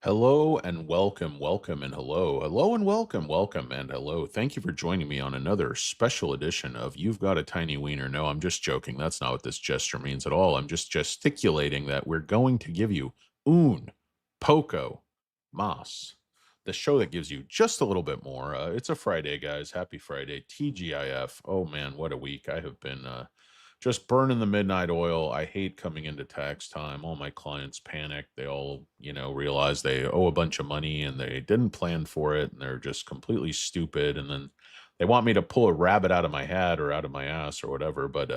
Hello and welcome, welcome and hello. Hello and welcome and hello. Thank you for joining me on another special edition of You've Got a Tiny Wiener. No, I'm just joking. That's not what this gesture means at all. I'm just gesticulating that we're going to give you un poco mas, the show that gives you just a little bit more. It's a Friday, guys. Happy Friday. TGIF. Oh man, what a week. I have been just burning the midnight oil. I hate coming into tax time. All my clients panic. They all, realize they owe a bunch of money and they didn't plan for it and they're just completely stupid. And then they want me to pull a rabbit out of my hat or out of my ass or whatever. But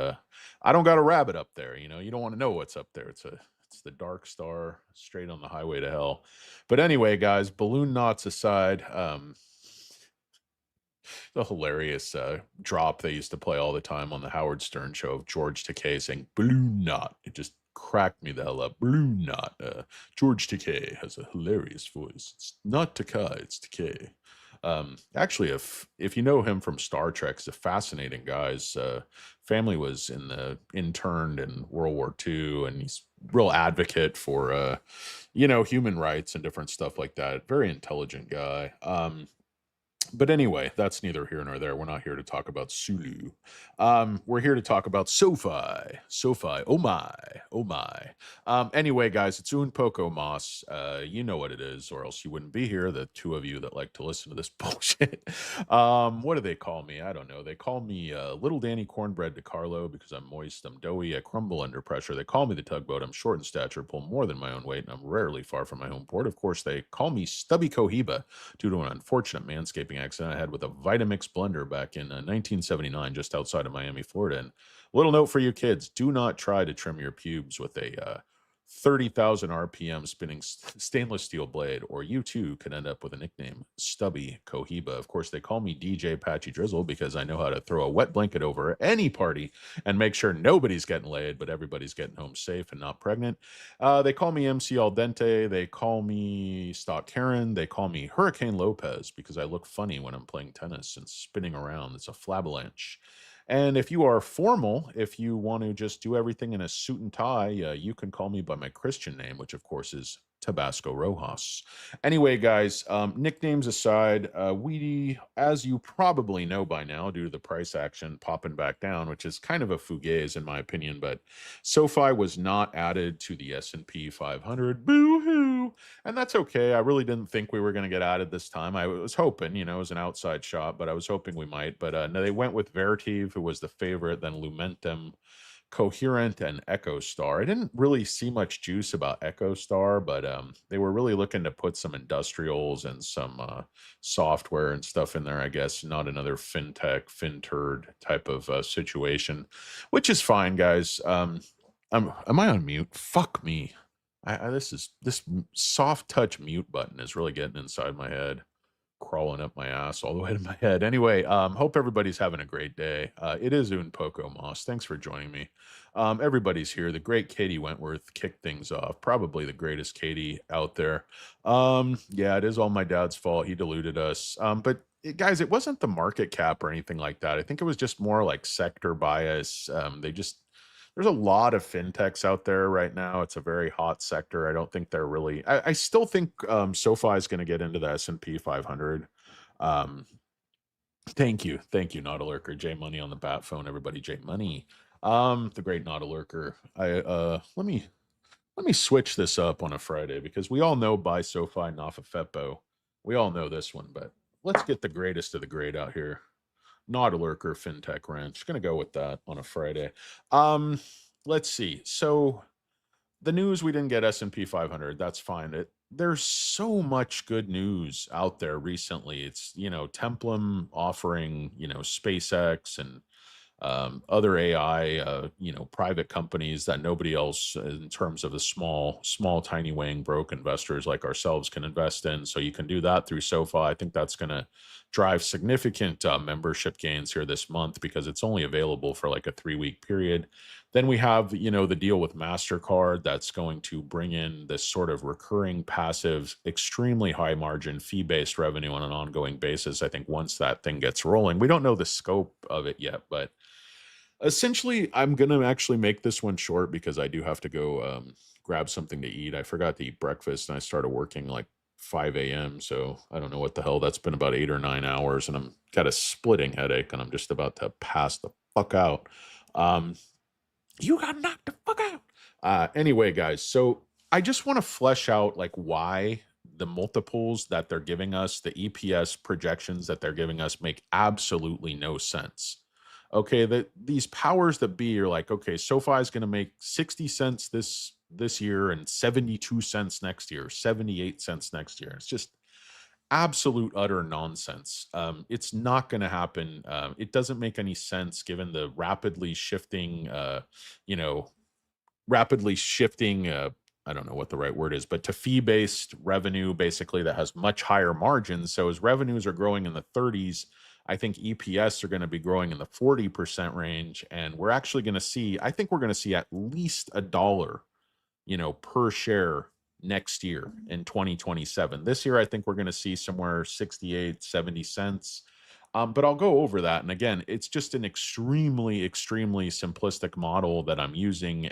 I don't got a rabbit up there. You don't want to know what's up there. It's the dark star straight on the highway to hell. But anyway, guys, balloon knots aside, the hilarious drop they used to play all the time on the Howard Stern show of George Takei saying "balloon knot." It just cracked me the hell up. Balloon knot. George Takei has a hilarious voice. It's not Takai, it's Takei. Actually, if you know him from Star Trek, he's a fascinating guy. His family was interned in World War II, and he's real advocate for human rights and different stuff like that. Very intelligent guy. But anyway, that's neither here nor there. We're not here to talk about Sulu. We're here to talk about SoFi. SoFi. Oh my. Oh my. Anyway, guys, it's Un Poco Mas. You know what it is, or else you wouldn't be here. The two of you that like to listen to this bullshit. What do they call me? I don't know. They call me Little Danny Cornbread DeCarlo because I'm moist, I'm doughy, I crumble under pressure. They call me the tugboat. I'm short in stature, pull more than my own weight, and I'm rarely far from my home port. Of course, they call me Stubby Cohiba due to an unfortunate manscaping accident I had with a Vitamix blender back in 1979 just outside of Miami, Florida. And little note for you kids, do not try to trim your pubes with a 30,000 RPM spinning stainless steel blade, or you too could end up with a nickname, Stubby Cohiba. Of course, they call me DJ Patchy Drizzle because I know how to throw a wet blanket over any party and make sure nobody's getting laid, but everybody's getting home safe and not pregnant. They call me MC Al Dente. They call me Stock Karen. They call me Hurricane Lopez because I look funny when I'm playing tennis and spinning around. It's a flabalanche. And if you are formal, if you want to just do everything in a suit and tie, you can call me by my Christian name, which of course is Tabasco Rojas. Anyway, guys, nicknames aside, we, as you probably know by now, due to the price action popping back down, which is kind of a fugazi in my opinion, but SoFi was not added to the S&P 500. Boo-hoo! And that's okay. I really didn't think we were going to get added this time. I was hoping, it was an outside shot, but I was hoping we might. But no, they went with Veritiv, who was the favorite, then Lumentum, Coherent, and EchoStar. I didn't really see much juice about EchoStar, but they were really looking to put some industrials and some software and stuff in there, I guess. Not another fintech, finturd type of situation, which is fine, guys. Am I on mute? Fuck me. This soft touch mute button is really getting inside my head, crawling up my ass all the way to my head. Anyway, hope everybody's having a great day. It is Un Poco Moss. Thanks for joining me. Everybody's here. The great Katie Wentworth kicked things off. Probably the greatest Katie out there. Yeah, it is all my dad's fault. He deluded us. Guys, it wasn't the market cap or anything like that. I think it was just more like sector bias. There's a lot of fintechs out there right now. It's a very hot sector. I don't think they're really. I still think SoFi is going to get into the S&P 500. Um, thank you, Not a Lurker. J Money on the bat phone. Everybody, J Money. The great Not a Lurker. Let me switch this up on a Friday because we all know buy SoFi Nafafepo. We all know this one, but let's get the greatest of the great out here. Not a Lurker, FinTech Ranch. Gonna go with that on a Friday. Let's see. So the news, we didn't get S&P 500. That's fine. There's so much good news out there recently. It's Templum offering SpaceX and other AI, private companies that nobody else, in terms of the small, tiny weighing broke investors like ourselves, can invest in. So you can do that through SoFi. I think that's going to drive significant membership gains here this month because it's only available for like a 3-week period. Then we have, the deal with MasterCard that's going to bring in this sort of recurring, passive, extremely high margin, fee-based revenue on an ongoing basis. I think once that thing gets rolling, we don't know the scope of it yet, but essentially, I'm going to actually make this one short because I do have to go grab something to eat. I forgot to eat breakfast, and I started working like 5 a.m. So I don't know what the hell. That's been about 8 or 9 hours, and I'm got a splitting headache, and I'm just about to pass the fuck out. Um, you got knocked the fuck out. Anyway, guys, so I just want to flesh out like why the multiples that they're giving us, the EPS projections that they're giving us make absolutely no sense. Okay, that these powers that be are like, okay, SoFi is going to make 60 cents this year and 72 cents next year, 78 cents next year. It's just absolute utter nonsense. It's not going to happen. It doesn't make any sense given the you know, rapidly shifting. I don't know what the right word is, but to fee-based revenue, basically that has much higher margins. So as revenues are growing in the 30s, I think EPS are going to be growing in the 40% range, and we're actually going to see. I think we're going to see at least $1 per share next year in 2027. This year, I think we're going to see somewhere 68, 70 cents. But I'll go over that. And again, it's just an extremely, extremely simplistic model that I'm using.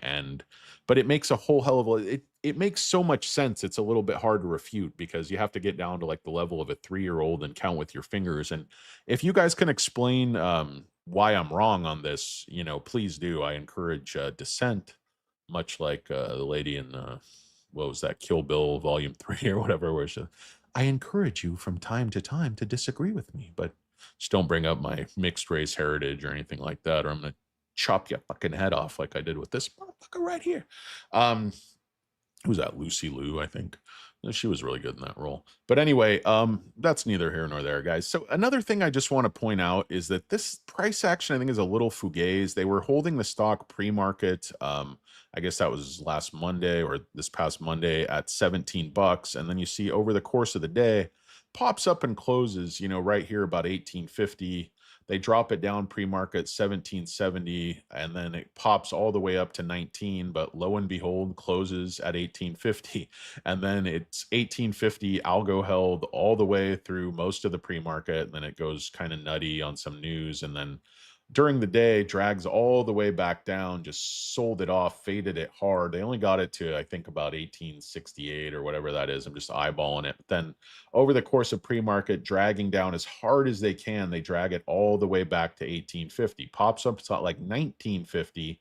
But it makes a whole hell of it makes so much sense. It's a little bit hard to refute because you have to get down to like the level of a 3-year-old and count with your fingers. And if you guys can explain why I'm wrong on this, please do. I encourage dissent, much like the lady in what was that, Kill Bill Volume 3 or whatever, where she, I encourage you from time to time to disagree with me, but just don't bring up my mixed race heritage or anything like that, or I'm gonna chop your fucking head off like I did with this motherfucker right here. Um, who's that? Lucy Liu, I think. She was really good in that role. But anyway, that's neither here nor there, guys. So another thing I just want to point out is that this price action, I think, is a little fugazi. They were holding the stock pre-market. I guess that was last Monday or this past Monday at 17 bucks. And then you see over the course of the day, pops up and closes, right here about 1850. They drop it down pre-market 1770, and then it pops all the way up to 19, but lo and behold, closes at 1850. And then it's 1850 algo held all the way through most of the pre-market, and then it goes kind of nutty on some news, and then during the day drags all the way back down, just sold it off, faded it hard. They only got it to, I think, about 1868 or whatever that is. I'm just eyeballing it. But then over the course of pre-market, dragging down as hard as they can, they drag it all the way back to 1850, pops up to like 1950,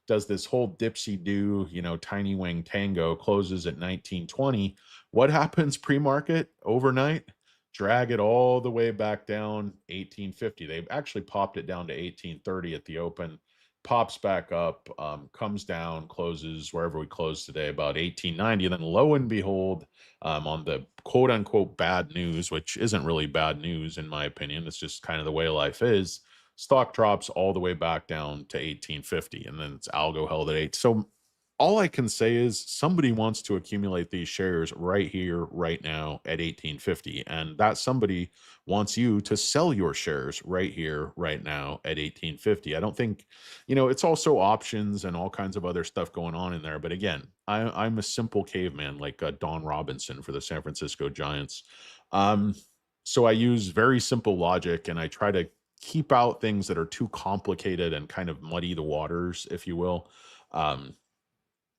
does this whole dipsy do, tiny wing tango, closes at 1920. What happens pre-market overnight? Drag it all the way back down 1850. They've actually popped it down to 1830 at the open, pops back up, comes down, closes wherever we close today, about 1890. And then lo and behold, on the quote unquote bad news, which isn't really bad news in my opinion, it's just kind of the way life is, stock drops all the way back down to 1850, and then it's algo held at 8. So all I can say is somebody wants to accumulate these shares right here, right now at 1850. And that somebody wants you to sell your shares right here, right now at 1850. I don't think, it's also options and all kinds of other stuff going on in there. But again, I'm a simple caveman like Don Robinson for the San Francisco Giants. Um, so I use very simple logic, and I try to keep out things that are too complicated and kind of muddy the waters, if you will. Um,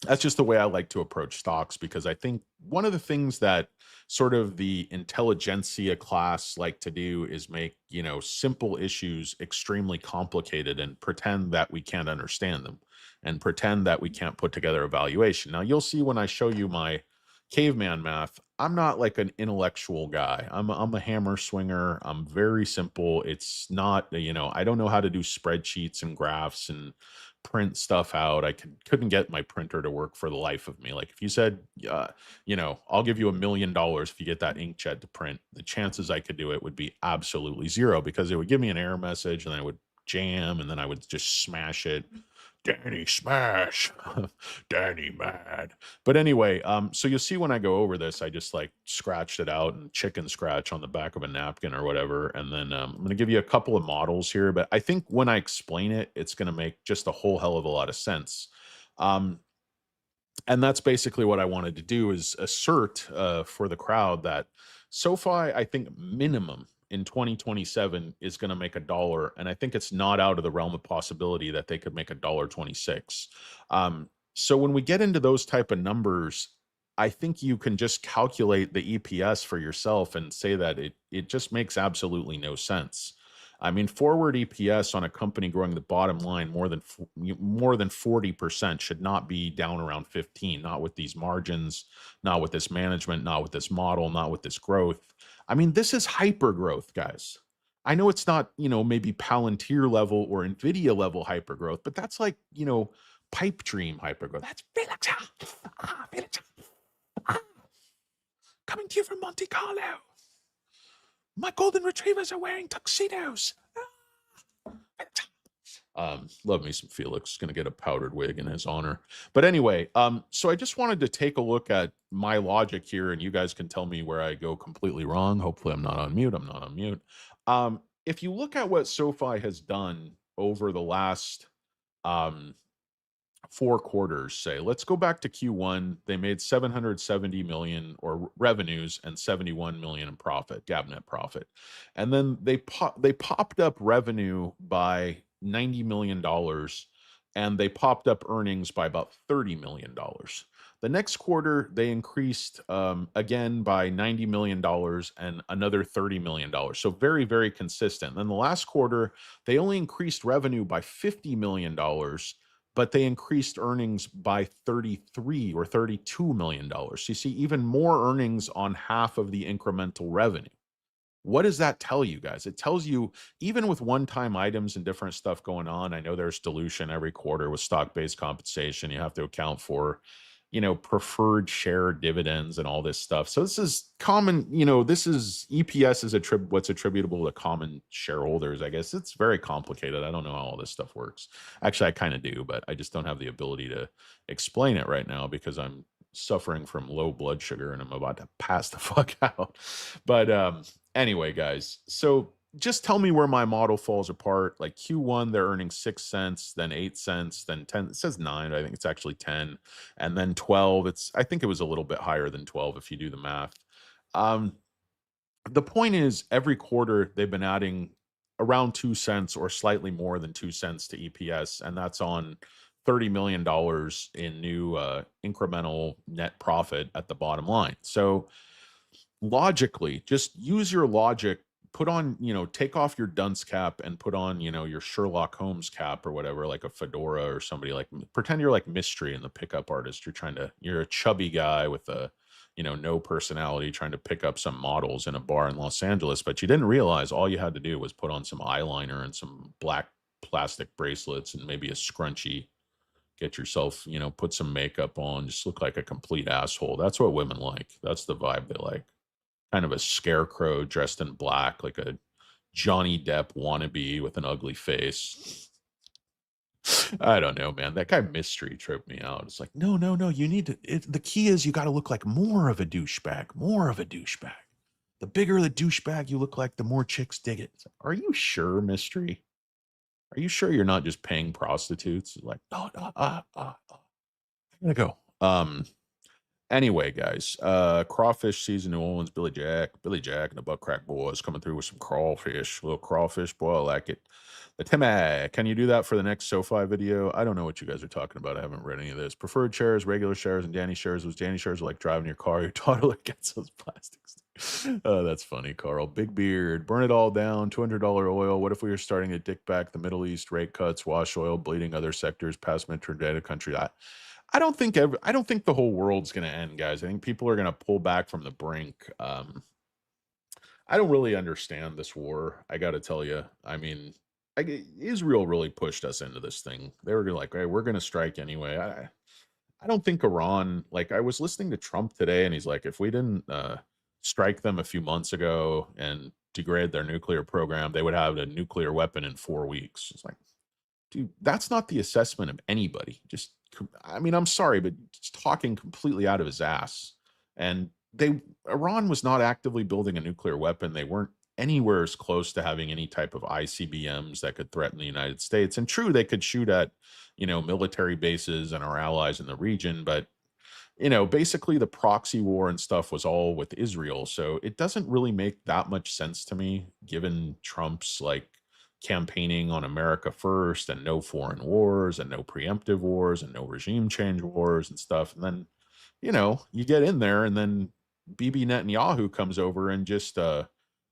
that's just the way I like to approach stocks, because I think one of the things that sort of the intelligentsia class like to do is make, simple issues extremely complicated and pretend that we can't understand them and pretend that we can't put together a valuation. Now, you'll see when I show you my caveman math, I'm not like an intellectual guy. I'm a hammer swinger. I'm very simple. It's not, I don't know how to do spreadsheets and graphs and print stuff out. Couldn't get my printer to work for the life of me. Like if you said, I'll give you $1,000,000 if you get that inkjet to print, the chances I could do it would be absolutely zero, because it would give me an error message and then it would jam and then I would just smash it. Danny smash. Danny mad. But anyway, so you'll see when I go over this, I just like scratched it out and chicken scratch on the back of a napkin or whatever. And then I'm going to give you a couple of models here, but I think when I explain it, it's going to make just a whole hell of a lot of sense. Um, and that's basically what I wanted to do, is assert for the crowd that SoFi, I think minimum in 2027 is going to make $1, and I think it's not out of the realm of possibility that they could make $1.26. So when we get into those type of numbers, I think you can just calculate the EPS for yourself and say that it just makes absolutely no sense. I mean, forward EPS on a company growing the bottom line more than 40% should not be down around 15, not with these margins, not with this management, not with this model, not with this growth. I mean, this is hyper growth, guys. I know it's not, maybe Palantir level or Nvidia level hyper growth, but that's like, pipe dream hypergrowth. That's Felix. Felix. Coming to you from Monte Carlo. My golden retrievers are wearing tuxedos. Love me some Felix. Gonna get a powdered wig in his honor. But anyway, so I just wanted to take a look at my logic here, and you guys can tell me where I go completely wrong. Hopefully, I'm not on mute. I'm not on mute. If you look at what SoFi has done over the last 4 quarters, say, let's go back to Q1. They made 770 million or revenues and 71 million in profit, GAAP net profit. And then they popped up revenue by $90 million, and they popped up earnings by about $30 million. The next quarter, they increased again by $90 million and another $30 million. So very, very consistent. Then the last quarter, they only increased revenue by $50 million, but they increased earnings by 33 or $32 million. You see even more earnings on half of the incremental revenue. What does that tell you guys? It tells you, even with one-time items and different stuff going on, I know there's dilution every quarter with stock-based compensation. You have to account for, preferred share dividends and all this stuff. So this is common, this is EPS is what's attributable to common shareholders. I guess it's very complicated. I don't know how all this stuff works. Actually, I kind of do, but I just don't have the ability to explain it right now because I'm suffering from low blood sugar and I'm about to pass the fuck out. But anyway, guys, so just tell me where my model falls apart. Like Q1, they're earning 6 cents, then 8 cents, then 10. It says 9, but I think it's actually 10. And then 12. I think it was a little bit higher than 12 if you do the math. The point is, every quarter they've been adding around 2 cents or slightly more than 2 cents to EPS, and that's on $30 million in new incremental net profit at the bottom line. So logically, just use your logic, put on, take off your dunce cap and put on, your Sherlock Holmes cap or whatever, like a fedora or somebody, like pretend you're like Mystery in the Pickup Artist. You're a chubby guy with a, no personality trying to pick up some models in a bar in Los Angeles, but you didn't realize all you had to do was put on some eyeliner and some black plastic bracelets and maybe a scrunchie. Get yourself, put some makeup on, just look like a complete asshole. That's what women like. That's the vibe they like. Kind of a scarecrow dressed in black, like a Johnny Depp wannabe with an ugly face. I don't know, man. That guy Mystery tripped me out. It's like, no, no, no. You need to. The key is you got to look like more of a douchebag. More of a douchebag. The bigger the douchebag you look like, the more chicks dig it. Like, are you sure, Mystery? Are you sure you're not just paying prostitutes? Like, no, no, I'm gonna go. Anyway, guys, crawfish season, New Orleans, Billy Jack and the Butt Crack Boys coming through with some crawfish, little crawfish, boy, I like it. The Timmy, can you do that for the next SoFi video? I don't know what you guys are talking about. I haven't read any of this. Preferred shares, regular shares, and Danny shares. Was Danny shares like driving your car? Your toddler gets those plastics. Oh, that's funny, Carl. Big beard, burn it all down. $200 oil. What if we were starting to dick back the Middle East, rate cuts, wash oil, bleeding other sectors, past metro data country? I don't think the whole world's going to end, guys. I think people are going to pull back from the brink. I don't really understand this war. I got to tell you. I mean, Israel really pushed us into this thing. They were like, "Hey, we're going to strike anyway." I don't think Iran. Like, I was listening to Trump today, and he's like, "If we didn't strike them a few months ago and degrade their nuclear program, they would have a nuclear weapon in 4 weeks." It's like, dude, that's not the assessment of anybody. I mean, I'm sorry, but just talking completely out of his ass. And Iran was not actively building a nuclear weapon. They weren't anywhere as close to having any type of ICBMs that could threaten the United States. And true, they could shoot at, military bases and our allies in the region, but basically the proxy war and stuff was all with Israel. So it doesn't really make that much sense to me, given Trump's like campaigning on America first and no foreign wars and no preemptive wars and no regime change wars and stuff. And then, you get in there and then Bibi Netanyahu comes over and just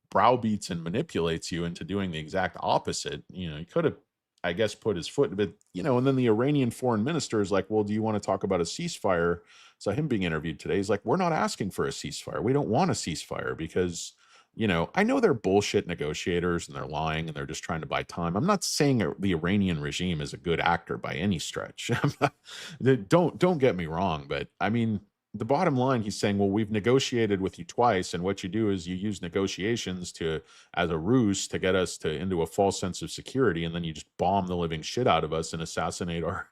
browbeats and manipulates you into doing the exact opposite. He could have, I guess, put his foot, but and then the Iranian foreign minister is like, well, do you want to talk about a ceasefire? So him being interviewed today, he's like, we're not asking for a ceasefire. We don't want a ceasefire because, I know they're bullshit negotiators and they're lying and they're just trying to buy time. I'm not saying the Iranian regime is a good actor by any stretch. Don't get me wrong, but I mean, the bottom line, he's saying, well, we've negotiated with you twice, and what you do is you use negotiations to as a ruse to get us to into a false sense of security, and then you just bomb the living shit out of us and assassinate our,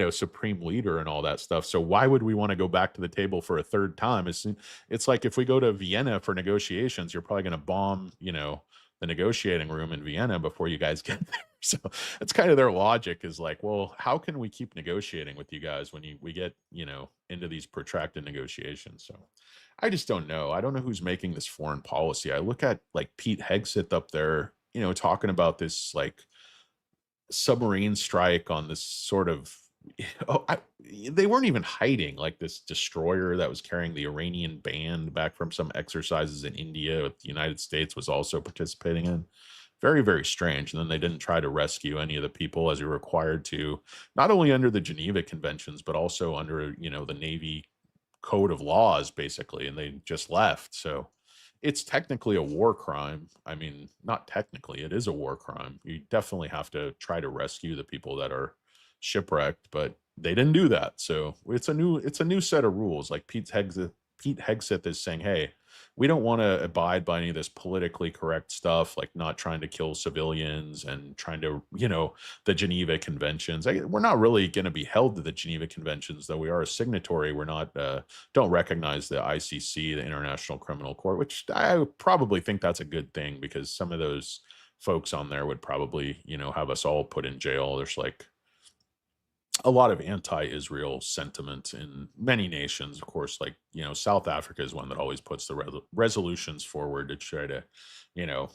supreme leader and all that stuff. So why would we want to go back to the table for a third time? It's like if we go to Vienna for negotiations, you're probably going to bomb, the negotiating room in Vienna before you guys get there. So that's kind of their logic is like, well, how can we keep negotiating with you guys when we get, into these protracted negotiations? So I just don't know. I don't know who's making this foreign policy. I look at like Pete Hegseth up there, talking about this like submarine strike on this sort of oh, they weren't even hiding like this destroyer that was carrying the Iranian band back from some exercises in India with the United States was also participating in. Very, very strange. And then they didn't try to rescue any of the people as you're required to, not only under the Geneva Conventions, but also under, the Navy code of laws, basically. And they just left. So it's technically a war crime. I mean, not technically, it is a war crime. You definitely have to try to rescue the people that are shipwrecked, but they didn't do that. So it's a new set of rules. Like Pete Hegseth is saying, hey, we don't want to abide by any of this politically correct stuff, like not trying to kill civilians and trying to, the Geneva Conventions. We're not really going to be held to the Geneva Conventions, though we are a signatory. We're not, don't recognize the ICC, the International Criminal Court, which I probably think that's a good thing because some of those folks on there would probably, have us all put in jail. There's like a lot of anti-Israel sentiment in many nations. Of course, like, South Africa is one that always puts the resolutions forward to try to, you know,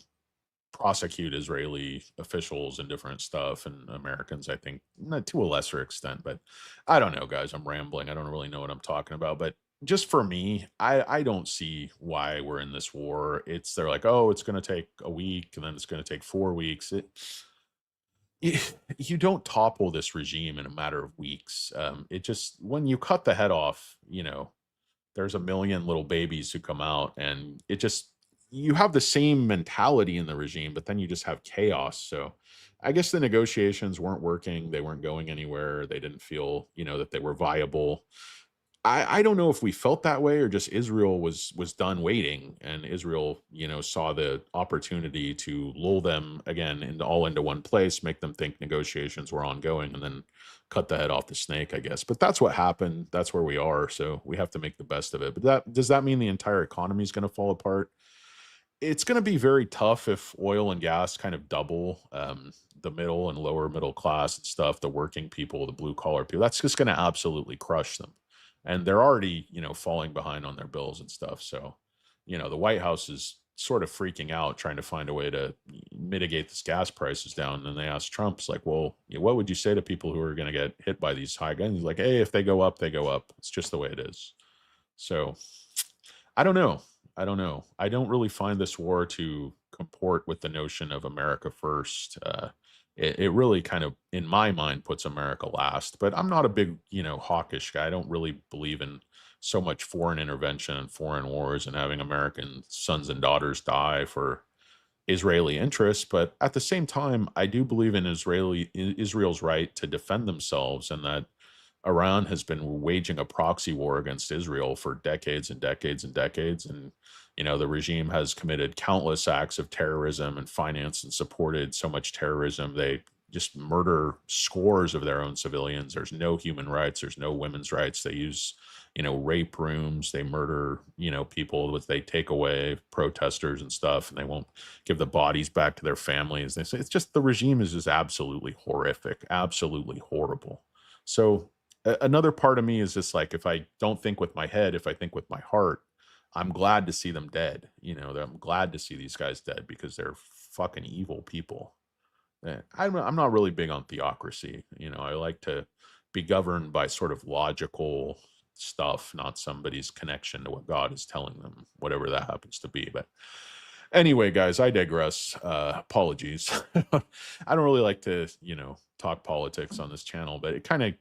prosecute Israeli officials and different stuff, and Americans, I think, not to a lesser extent. But I don't know, guys. I'm rambling. I don't really know what I'm talking about. But just for me, I don't see why we're in this war. They're like, oh, it's going to take a week, and then it's going to take 4 weeks. You, you don't topple this regime in a matter of weeks. It just when you cut the head off, there's a million little babies who come out, and it just you have the same mentality in the regime, but then you just have chaos. So I guess the negotiations weren't working. They weren't going anywhere. They didn't feel, that they were viable. I don't know if we felt that way or just Israel was done waiting, and Israel, saw the opportunity to lull them again into one place, make them think negotiations were ongoing, and then cut the head off the snake, I guess. But that's what happened. That's where we are. So we have to make the best of it. But does that mean the entire economy is going to fall apart? It's going to be very tough if oil and gas kind of double the middle and lower middle class and stuff, the working people, the blue collar people. That's just going to absolutely crush them. And they're already, falling behind on their bills and stuff. So, the White House is sort of freaking out, trying to find a way to mitigate this gas prices down. And they asked Trump, it's like, well, what would you say to people who are going to get hit by these high guns? He's like, hey, if they go up, they go up. It's just the way it is. So I don't know. I don't know. I don't really find this war to comport with the notion of America first. It really kind of, in my mind, puts America last. But I'm not a big, hawkish guy. I don't really believe in so much foreign intervention and foreign wars and having American sons and daughters die for Israeli interests. But at the same time, I do believe in Israel's right to defend themselves, and that Iran has been waging a proxy war against Israel for decades and decades and decades. And, the regime has committed countless acts of terrorism and financed and supported so much terrorism. They just murder scores of their own civilians. There's no human rights. There's no women's rights. They use, rape rooms. They murder, people that they take away, protesters and stuff, and they won't give the bodies back to their families. They say it's just the regime is just absolutely horrific, absolutely horrible. So another part of me is just like, if I don't think with my head, if I think with my heart, I'm glad to see them dead. I'm glad to see these guys dead because they're fucking evil people. I'm not really big on theocracy. I like to be governed by sort of logical stuff, not somebody's connection to what God is telling them, whatever that happens to be. But anyway, guys, I digress. Apologies. I don't really like to, talk politics on this channel, but it kind of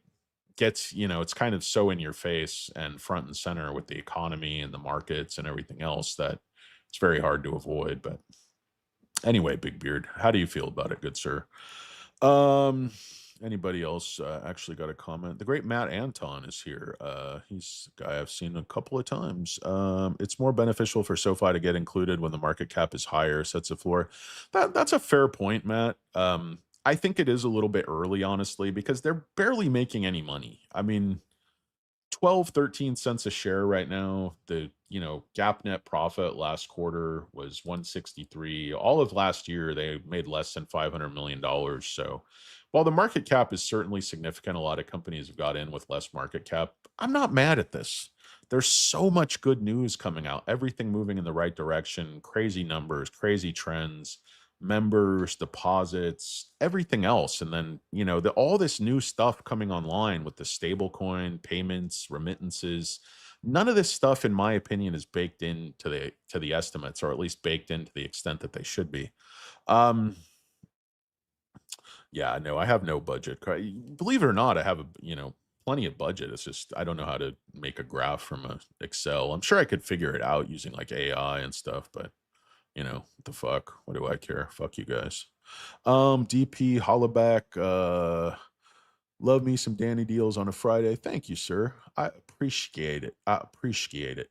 gets, it's kind of so in your face and front and center with the economy and the markets and everything else that it's very hard to avoid. But anyway, Big Beard, how do you feel about it, good sir? Um, Anybody else actually got a comment? The great Matt Anton is here. He's a guy I've seen a couple of times. It's more beneficial for SoFi to get included when the market cap is higher, sets the floor. That's a fair point, Matt. I think it is a little bit early, honestly, because they're barely making any money. I mean, 12, 13 cents a share right now. The, gap net profit last quarter was 163. All of last year, they made less than $500 million. So while the market cap is certainly significant, a lot of companies have got in with less market cap. I'm not mad at this. There's so much good news coming out, everything moving in the right direction, crazy numbers, crazy trends, members, deposits, everything else. And then, all this new stuff coming online with the stablecoin payments, remittances. None of this stuff, in my opinion, is baked into the estimates, or at least baked into the extent that they should be. Um, yeah, no, I have no budget. Believe it or not, I have plenty of budget. It's just I don't know how to make a graph from a Excel. I'm sure I could figure it out using like AI and stuff, but what the fuck? What do I care? Fuck you guys. DP Hollaback, love me some Danny deals on a Friday. Thank you, sir. I appreciate it. I appreciate it.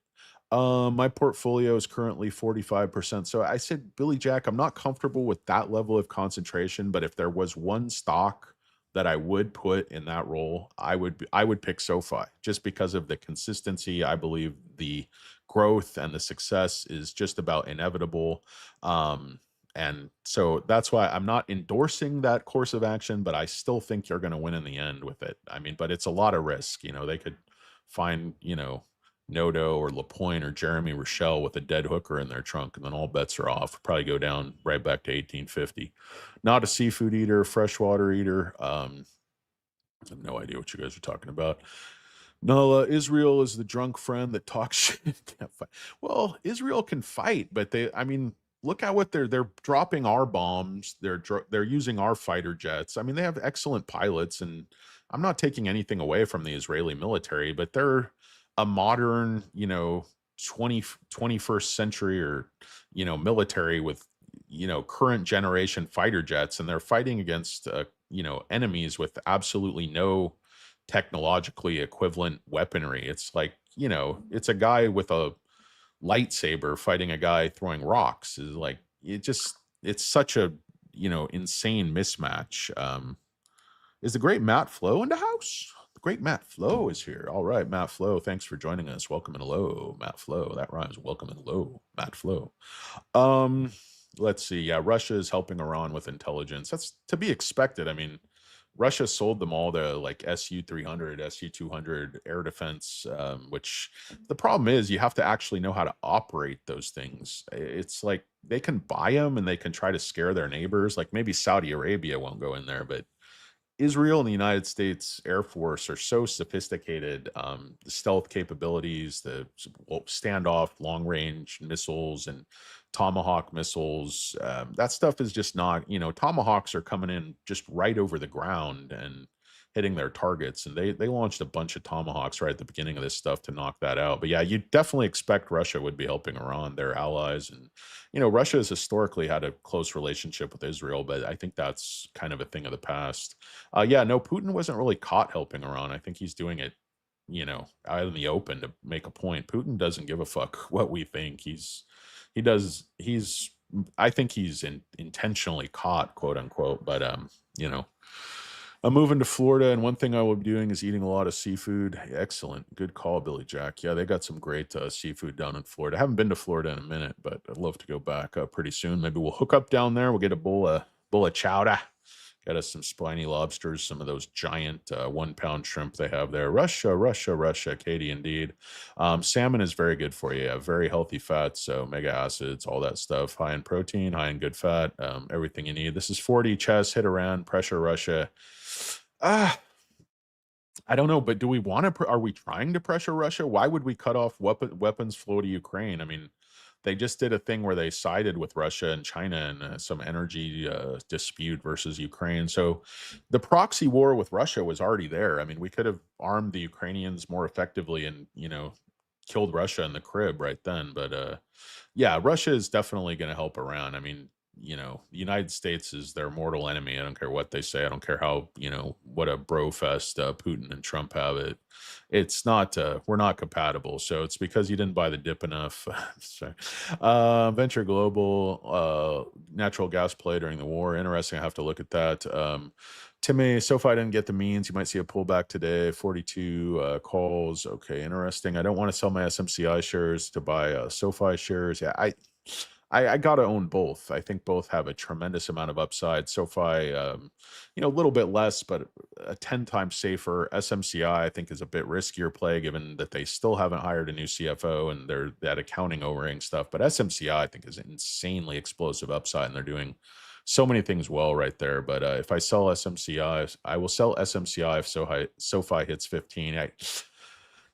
My portfolio is currently 45%. So I said, Billy Jack, I'm not comfortable with that level of concentration, but if there was one stock that I would put in that role, I would pick SoFi just because of the consistency. I believe the growth and the success is just about inevitable. And so that's why I'm not endorsing that course of action, but I still think you're going to win in the end with it. I mean, but it's a lot of risk. They could find, Noto or LaPointe or Jeremy Rochelle with a dead hooker in their trunk, and then all bets are off. Probably go down right back to 1850. Not a seafood eater, freshwater eater. I have no idea what you guys are talking about. No, Israel is the drunk friend that talks shit. Can't fight. Well, Israel can fight, but I mean, look at what they're dropping our bombs. They're using our fighter jets. I mean, they have excellent pilots, and I'm not taking anything away from the Israeli military, but they're a modern, 21st century or, military with, current generation fighter jets, and they're fighting against, enemies with absolutely no technologically equivalent weaponry. It's like, it's a guy with a lightsaber fighting a guy throwing rocks. Is like it's such a insane mismatch. Is the great Matt Flo in the house? The great Matt Flo is here. All right, Matt Flo, thanks for joining us. Welcome and hello, Matt Flo. That rhymes. Welcome and hello, Matt Flo. Um, let's see. Yeah, Russia is helping Iran with intelligence. That's to be expected. I mean, Russia sold them all the like Su-300, Su-200 air defense, which the problem is you have to actually know how to operate those things. It's like they can buy them and they can try to scare their neighbors. Like maybe Saudi Arabia won't go in there, but Israel and the United States Air Force are so sophisticated. The stealth capabilities, the standoff, long range missiles, and Tomahawk missiles. That stuff is just not, Tomahawks are coming in just right over the ground and hitting their targets. And they launched a bunch of Tomahawks right at the beginning of this stuff to knock that out. But yeah, you definitely expect Russia would be helping Iran, their allies. And, Russia has historically had a close relationship with Israel, but I think that's kind of a thing of the past. Yeah, no, Putin wasn't really caught helping Iran. I think he's doing it, out in the open to make a point. Putin doesn't give a fuck what we think. He does. I think he's intentionally caught, quote unquote. But you know, I'm moving to Florida, and one thing I will be doing is eating a lot of seafood. Excellent, good call, Billy Jack. Yeah, they got some great seafood down in Florida. I haven't been to Florida in a minute, but I'd love to go back pretty soon. Maybe we'll hook up down there. We'll get a bowl of chowder. Get us some spiny lobsters, some of those giant 1 pound shrimp they have there. Russia, Russia, Russia, Katie, indeed. Salmon is very good for you. Yeah, very healthy fats, so omega acids, all that stuff. High in protein, high in good fat, everything you need. This is 40 chess, hit around, pressure Russia. Ah, I don't know, but do we want to? Are we trying to pressure Russia? Why would we cut off weapons flow to Ukraine? I mean, they just did a thing where they sided with Russia and China in some energy dispute versus Ukraine. So the proxy war with Russia was already there. I mean, we could have armed the Ukrainians more effectively and killed Russia in the crib right then. But yeah, Russia is definitely going to help around. I mean, the United States is their mortal enemy. I don't care what they say. I don't care how, what a bro fest Putin and Trump have it. It's not, we're not compatible. So it's because you didn't buy the dip enough. Sorry. Venture Global, natural gas play during the war. Interesting. I have to look at that. Timmy, SoFi didn't get the means. You might see a pullback today. 42 calls. Okay, interesting. I don't want to sell my SMCI shares to buy SoFi shares. Yeah, I got to own both. I think both have a tremendous amount of upside. SoFi, a little bit less, but a 10 times safer. SMCI, I think, is a bit riskier play given that they still haven't hired a new CFO and they're that accounting overhang stuff. But SMCI, I think, is an insanely explosive upside, and they're doing so many things well right there. But if I sell SMCI, I will sell SMCI if SoFi hits 15.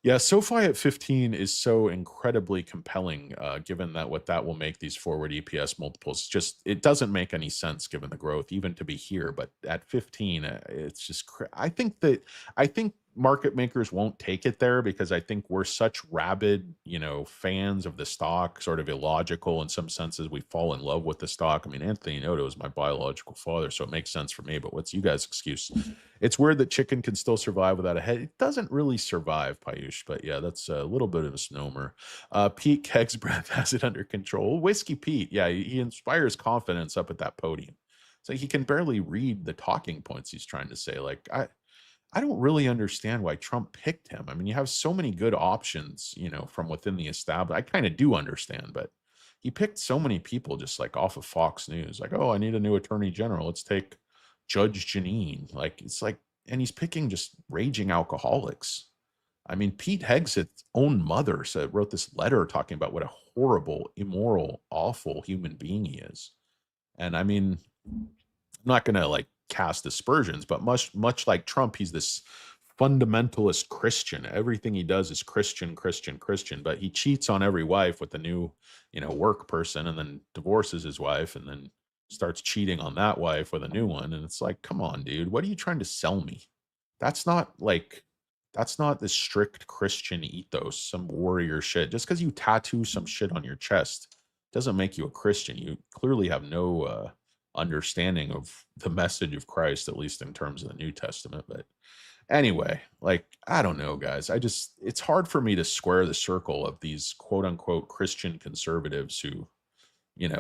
Yeah, SoFi at 15 is so incredibly compelling, given that what that will make these forward EPS multiples. Just it doesn't make any sense given the growth, even to be here. But at 15, it's just. I think market makers won't take it there because I think we're such rabid, fans of the stock, sort of illogical in some senses. We fall in love with the stock. I mean, Anthony Noto is my biological father, so it makes sense for me. But what's you guys' excuse? It's weird that chicken can still survive without a head. It doesn't really survive, Payush, but yeah, that's a little bit of a misnomer. Pete Keg's breath has it under control. Whiskey Pete, yeah, he inspires confidence up at that podium. So he can barely read the talking points he's trying to say. Like, I don't really understand why Trump picked him. I mean, you have so many good options, from within the establishment. I kind of do understand, but he picked so many people just like off of Fox News. Like, oh, I need a new attorney general. Let's take Judge Janine. Like, it's like, and he's picking just raging alcoholics. I mean, Pete Hegseth's own mother wrote this letter talking about what a horrible, immoral, awful human being he is. And I mean, I'm not going to like cast aspersions, but much like Trump, he's this fundamentalist Christian. Everything he does is Christian, Christian, Christian, but he cheats on every wife with a new, work person and then divorces his wife and then starts cheating on that wife with a new one. And it's like, come on, dude, what are you trying to sell me? That's not like, that's not the strict Christian ethos, some warrior shit. Just because you tattoo some shit on your chest doesn't make you a Christian. You clearly have no understanding of the message of Christ, at least in terms of the New Testament. But anyway, like, I don't know, guys. It's hard for me to square the circle of these quote unquote Christian conservatives who,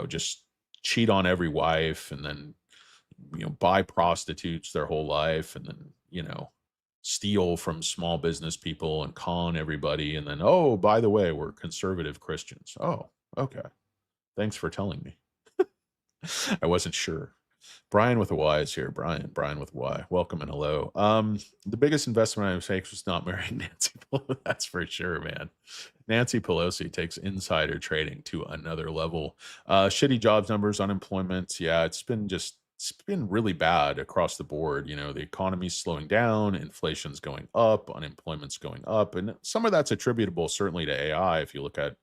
just cheat on every wife and then, buy prostitutes their whole life and then, steal from small business people and con everybody. And then, oh, by the way, we're conservative Christians. Oh, okay. Thanks for telling me. I wasn't sure. Brian with a Y is here. Brian with a Y. Welcome and hello. The biggest investment I make was not marrying Nancy Pelosi. That's for sure, man. Nancy Pelosi takes insider trading to another level. Shitty jobs numbers, unemployment. Yeah, it's been really bad across the board. The economy's slowing down, inflation's going up, unemployment's going up, and some of that's attributable certainly to AI. If you look at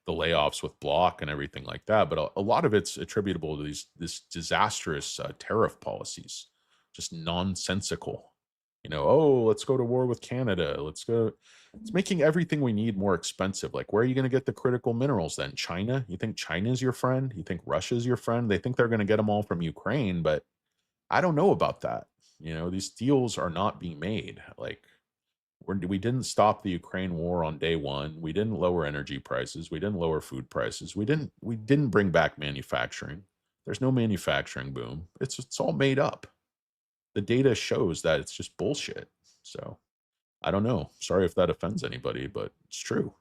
the layoffs with Block and everything like that. But a lot of it's attributable to this disastrous tariff policies, just nonsensical. Oh, let's go to war with Canada. Let's go. It's making everything we need more expensive. Like, where are you going to get the critical minerals then? China? You think China's your friend? You think Russia's your friend? They think they're going to get them all from Ukraine, but I don't know about that. These deals are not being made. Like, we didn't stop the Ukraine war on day one. We didn't lower energy prices. We didn't lower food prices. We didn't bring back manufacturing. There's no manufacturing boom. It's all made up. The data shows that it's just bullshit. So I don't know. Sorry if that offends anybody, but it's true.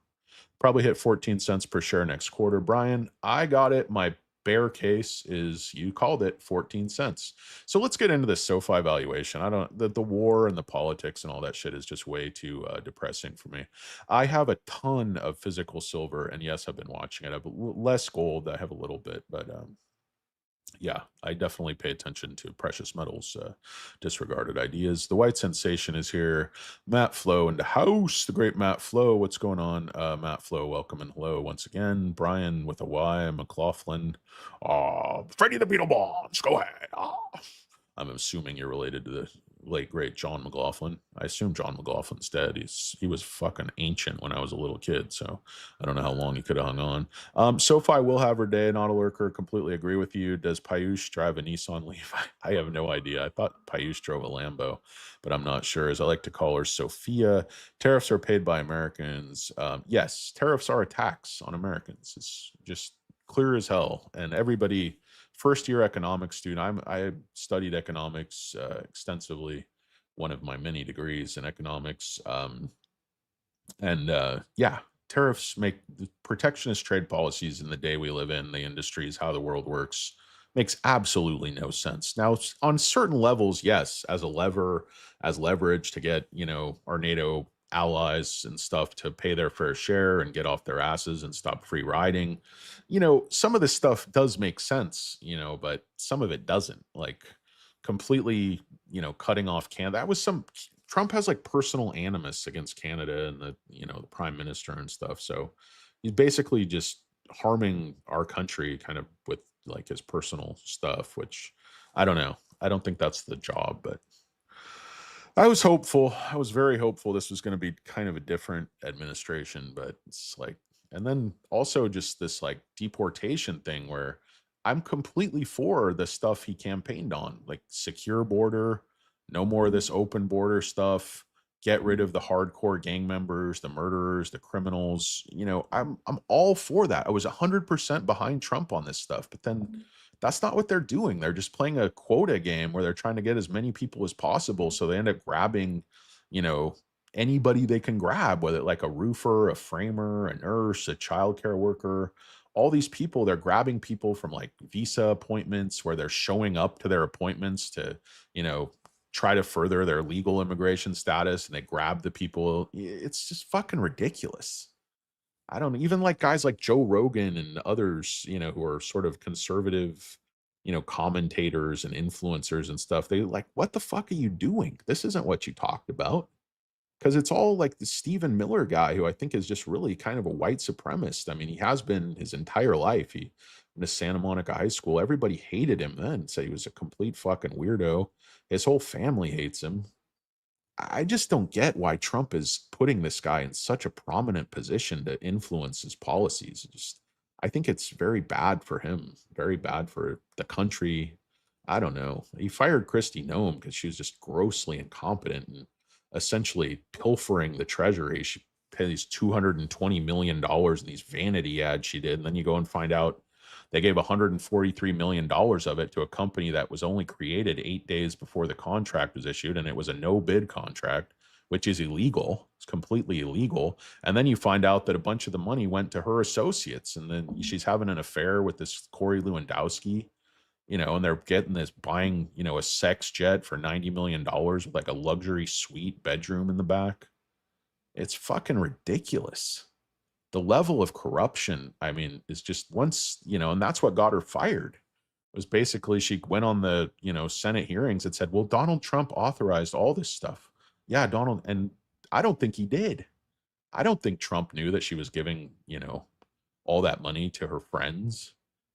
Probably hit 14 cents per share next quarter. Brian, I got it. My bear case is, you called it, 14 cents. So let's get into this SoFi valuation. I don't, the war and the politics and all that shit is just way too depressing for me. I have a ton of physical silver, and yes, I've been watching it. I have less gold. I have a little bit, but yeah, I definitely pay attention to precious metals, disregarded ideas. The white sensation is here. Matt Flo in the house, the great Matt Flo. What's going on? Matt Flo, welcome and hello once again. Brian with a Y, McLaughlin. Freddie the Beetle Bonds, go ahead. I'm assuming you're related to the late great John McLaughlin. I assume John McLaughlin's dead. He was fucking ancient when I was a little kid, so I don't know how long he could have hung on. SoFi will have her day. Not a lurker. Completely agree with you. Does Payush drive a Nissan Leaf? I have no idea. I thought Payush drove a Lambo, but I'm not sure. As I like to call her, Sophia. Tariffs are paid by Americans. Yes, tariffs are a tax on Americans. It's just clear as hell, and everybody, first year economics student. I studied economics extensively, one of my many degrees in economics. And yeah, tariffs make the protectionist trade policies in the day we live in, the industries, how the world works, makes absolutely no sense. Now, on certain levels, yes, as a lever, as leverage to get, our NATO allies and stuff to pay their fair share and get off their asses and stop free riding. Some of this stuff does make sense, but some of it doesn't. Like completely, cutting off Canada. That was some Trump has like personal animus against Canada and the prime minister and stuff. So he's basically just harming our country kind of with like his personal stuff, which I don't know. I don't think that's the job, but I was hopeful. I was very hopeful this was going to be kind of a different administration, but it's like, and then also just this like deportation thing where I'm completely for the stuff he campaigned on, like secure border, no more of this open border stuff, get rid of the hardcore gang members, the murderers, the criminals. I'm all for that. I was 100% behind Trump on this stuff, but then that's not what they're doing. They're just playing a quota game where they're trying to get as many people as possible. So they end up grabbing, you know, anybody they can grab, whether like a roofer, a framer, a nurse, a childcare worker, all these people, they're grabbing people from like visa appointments where they're showing up to their appointments to, you know, try to further their legal immigration status, and they grab the people. It's just fucking ridiculous. I don't even like guys like Joe Rogan and others, who are sort of conservative, commentators and influencers and stuff. They like, what the fuck are you doing? This isn't what you talked about. Because it's all like the Stephen Miller guy, who I think is just really kind of a white supremacist. I mean, he has been his entire life. He went to Santa Monica High School. Everybody hated him then, said he was a complete fucking weirdo. His whole family hates him. I just don't get why Trump is putting this guy in such a prominent position to influence his policies. I think it's very bad for him, very bad for the country. I don't know. He fired Christy Nome because she was just grossly incompetent and essentially pilfering the treasury. She pays $220 million in these vanity ads she did. And then you go and find out they gave $143 million of it to a company that was only created 8 days before the contract was issued, and it was a no bid contract, which is illegal. It's completely illegal. And then you find out that a bunch of the money went to her associates, and then she's having an affair with this Corey Lewandowski, and they're getting this, buying, a sex jet for $90 million with like a luxury suite bedroom in the back. It's fucking ridiculous. The level of corruption, I mean, is just once, and that's what got her fired. Was basically she went on the, Senate hearings and said, well, Donald Trump authorized all this stuff. Yeah, Donald, and I don't think he did. I don't think Trump knew that she was giving, all that money to her friends,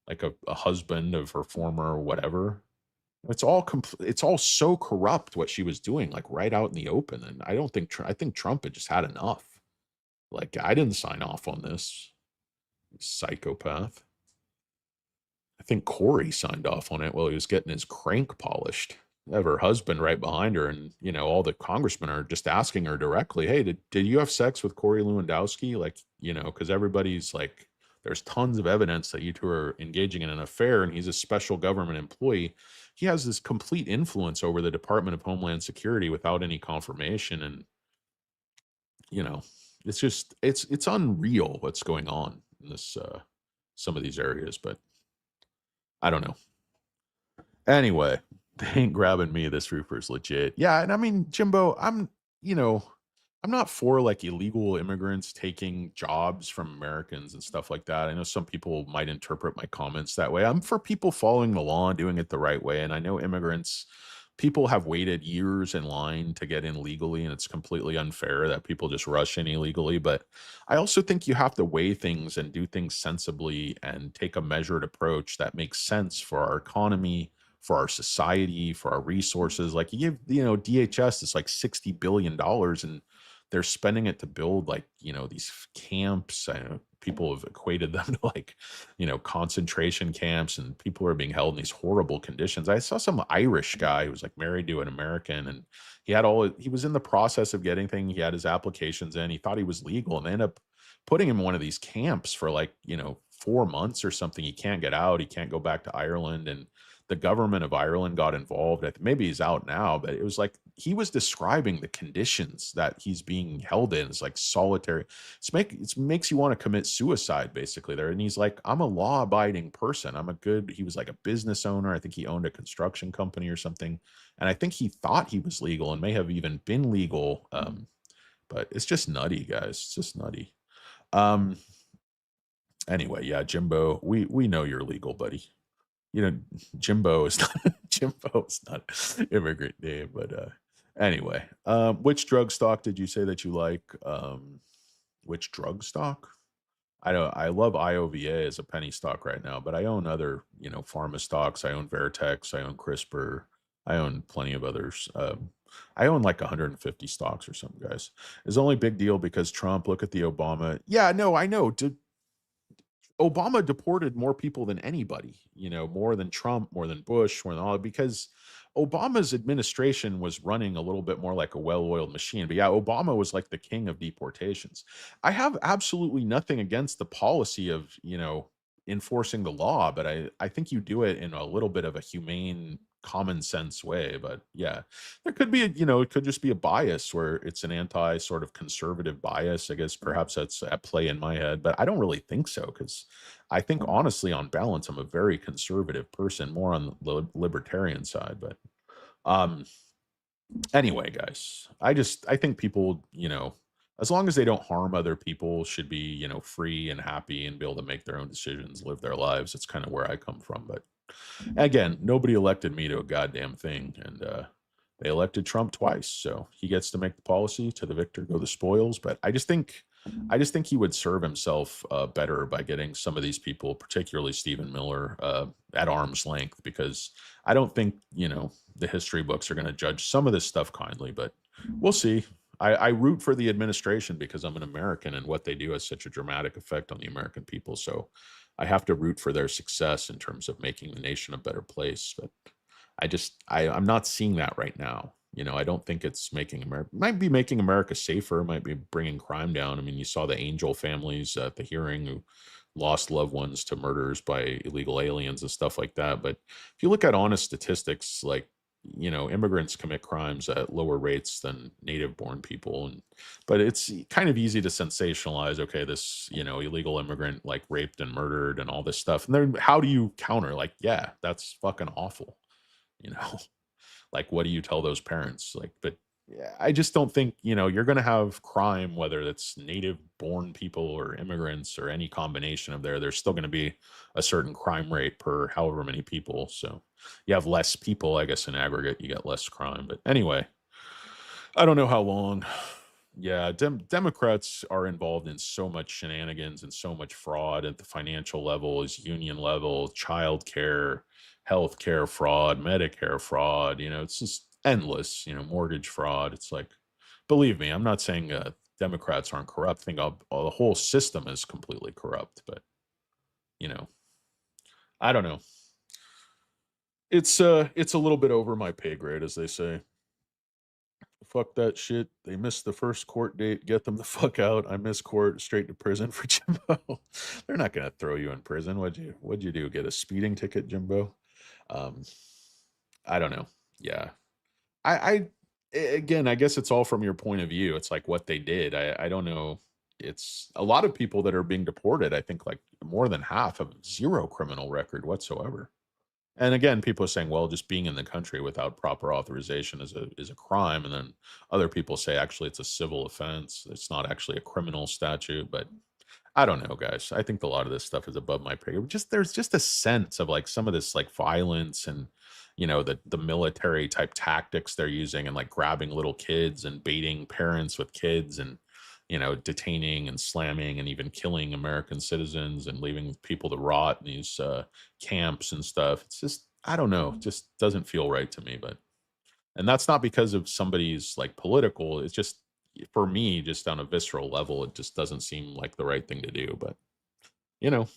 like a husband of her former whatever. It's all so corrupt what she was doing, like right out in the open. And I don't think, I think Trump had just had enough. Like, I didn't sign off on this. Psychopath. I think Corey signed off on it while he was getting his crank polished. Have her husband right behind her, and all the congressmen are just asking her directly, "Hey, did you have sex with Corey Lewandowski?" Like, because everybody's like, there's tons of evidence that you two are engaging in an affair, and he's a special government employee. He has this complete influence over the Department of Homeland Security without any confirmation, and you know, it's just it's unreal what's going on in this some of these areas, but I don't know. Anyway, they ain't grabbing me. This roofer's legit. Yeah, and I mean, Jimbo, you know, I'm not for like illegal immigrants taking jobs from Americans and stuff like that. I know some people might interpret my comments that way. I'm for people following the law and doing it the right way. And I know immigrants, people have waited years in line to get in legally, and it's completely unfair that people just rush in illegally. But I also think you have to weigh things and do things sensibly and take a measured approach that makes sense for our economy, for our society, for our resources. Like you give, DHS, it's like $60 billion, and they're spending it to build like, these camps. I know people have equated them to like, concentration camps, and people are being held in these horrible conditions. I saw some Irish guy who was like married to an American, and he was in the process of getting things. He had his applications in, he thought he was legal, and they end up putting him in one of these camps for like, 4 months or something. He can't get out. He can't go back to Ireland. And the government of Ireland got involved. Maybe he's out now, but it was like he was describing the conditions that he's being held in. It's like solitary. It makes you want to commit suicide basically there. And he's like, I'm a law abiding person. He was like a business owner. I think he owned a construction company or something. And I think he thought he was legal and may have even been legal. But it's just nutty, guys. It's just nutty. Um, anyway, yeah, Jimbo, we know you're legal, buddy. Jimbo is not Jimbo is not an immigrant name, but anyway, which drug stock did you say that you like? Which drug stock? I love IOVA as a penny stock right now, but I own other, pharma stocks. I own Veritex, I own CRISPR, I own plenty of others. I own like 150 stocks or something, guys. It's only big deal because Trump, look at the Obama. Yeah, no, I know. Obama deported more people than anybody, more than Trump, more than Bush, more than all, because Obama's administration was running a little bit more like a well-oiled machine. But yeah, Obama was like the king of deportations. I have absolutely nothing against the policy of, enforcing the law, but I think you do it in a little bit of a humane, common sense way. But yeah, there could be it could just be a bias where it's an anti sort of conservative bias. I guess perhaps that's at play in my head, but I don't really think so, because I think honestly, on balance, I'm a very conservative person, more on the libertarian side. But um anyway, guys, I think people, as long as they don't harm other people, should be, free and happy and be able to make their own decisions, live their lives. It's kind of where I come from. But again, nobody elected me to a goddamn thing, and they elected Trump twice, so he gets to make the policy. To the victor go the spoils. But I just think he would serve himself better by getting some of these people, particularly Stephen Miller, at arm's length, because I don't think the history books are going to judge some of this stuff kindly. But we'll see. I root for the administration because I'm an American, and what they do has such a dramatic effect on the American people. So I have to root for their success in terms of making the nation a better place. But I'm not seeing that right now. I don't think it's making America, might be making America safer, might be bringing crime down. I mean, you saw the Angel families at the hearing who lost loved ones to murders by illegal aliens and stuff like that. But if you look at honest statistics, like, immigrants commit crimes at lower rates than native born people. But it's kind of easy to sensationalize, okay, this, illegal immigrant like raped and murdered and all this stuff. And then how do you counter? Like, yeah, that's fucking awful. You know, like, what do you tell those parents? Like, but yeah, I just don't think, you're going to have crime, whether it's native born people or immigrants or any combination of there's still going to be a certain crime rate per however many people. So you have less people, I guess, in aggregate, you get less crime. But anyway, I don't know how long. Yeah, Democrats are involved in so much shenanigans and so much fraud at the financial level, is union level, child care, health care fraud, Medicare fraud. It's just endless. Mortgage fraud. It's like, believe me, I'm not saying Democrats aren't corrupt. I think the whole system is completely corrupt. But you know, I don't know. It's a little bit over my pay grade, as they say. Fuck that shit. They missed the first court date. Get them the fuck out. I miss court. Straight to prison for Jimbo. They're not gonna throw you in prison. What'd you do? Get a speeding ticket, Jimbo? Um, I don't know. Yeah. Again, I guess it's all from your point of view. It's like what they did. I don't know. It's a lot of people that are being deported. I think like more than half have zero criminal record whatsoever. And again, people are saying, well, just being in the country without proper authorization is a crime. And then other people say actually it's a civil offense. It's not actually a criminal statute. But I don't know, guys. I think a lot of this stuff is above my pay grade. Just there's just a sense of like some of this like violence and the military type tactics they're using and like grabbing little kids and baiting parents with kids and detaining and slamming and even killing American citizens and leaving people to rot in these camps and stuff. It's just I don't know, it just doesn't feel right to me. But and that's not because of somebody's like political. It's just for me, just on a visceral level, it just doesn't seem like the right thing to do. But you know,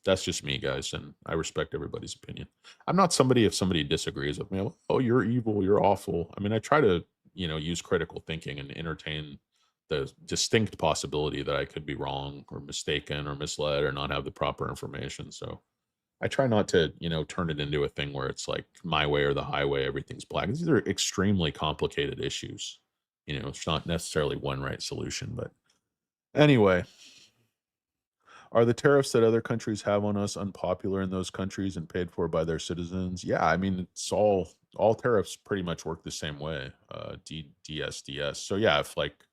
that's just me, guys, and I respect everybody's opinion. I'm not somebody if somebody disagrees with me, "Oh, you're evil, you're awful." I mean, I try to, use critical thinking and entertain the distinct possibility that I could be wrong or mistaken or misled or not have the proper information. So I try not to, turn it into a thing where it's like my way or the highway, everything's black. These are extremely complicated issues. It's not necessarily one right solution. But anyway, are the tariffs that other countries have on us unpopular in those countries and paid for by their citizens? Yeah, I mean, it's all tariffs pretty much work the same way. DSDS. So yeah, if like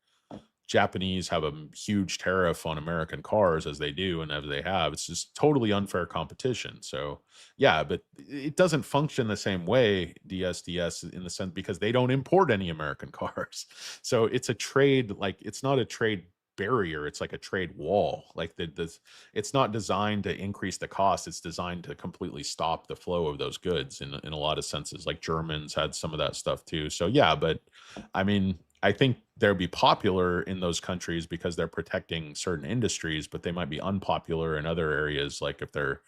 Japanese have a huge tariff on American cars as they do and as they have, it's just totally unfair competition. So yeah, but it doesn't function the same way, DSDS, in the sense because they don't import any American cars. So it's a trade, like it's not a trade barrier, it's like a trade wall. Like it's not designed to increase the cost, it's designed to completely stop the flow of those goods in a lot of senses. Like Germans had some of that stuff too. So yeah, but I mean, I think they'll be popular in those countries because they're protecting certain industries, but they might be unpopular in other areas, like if they're,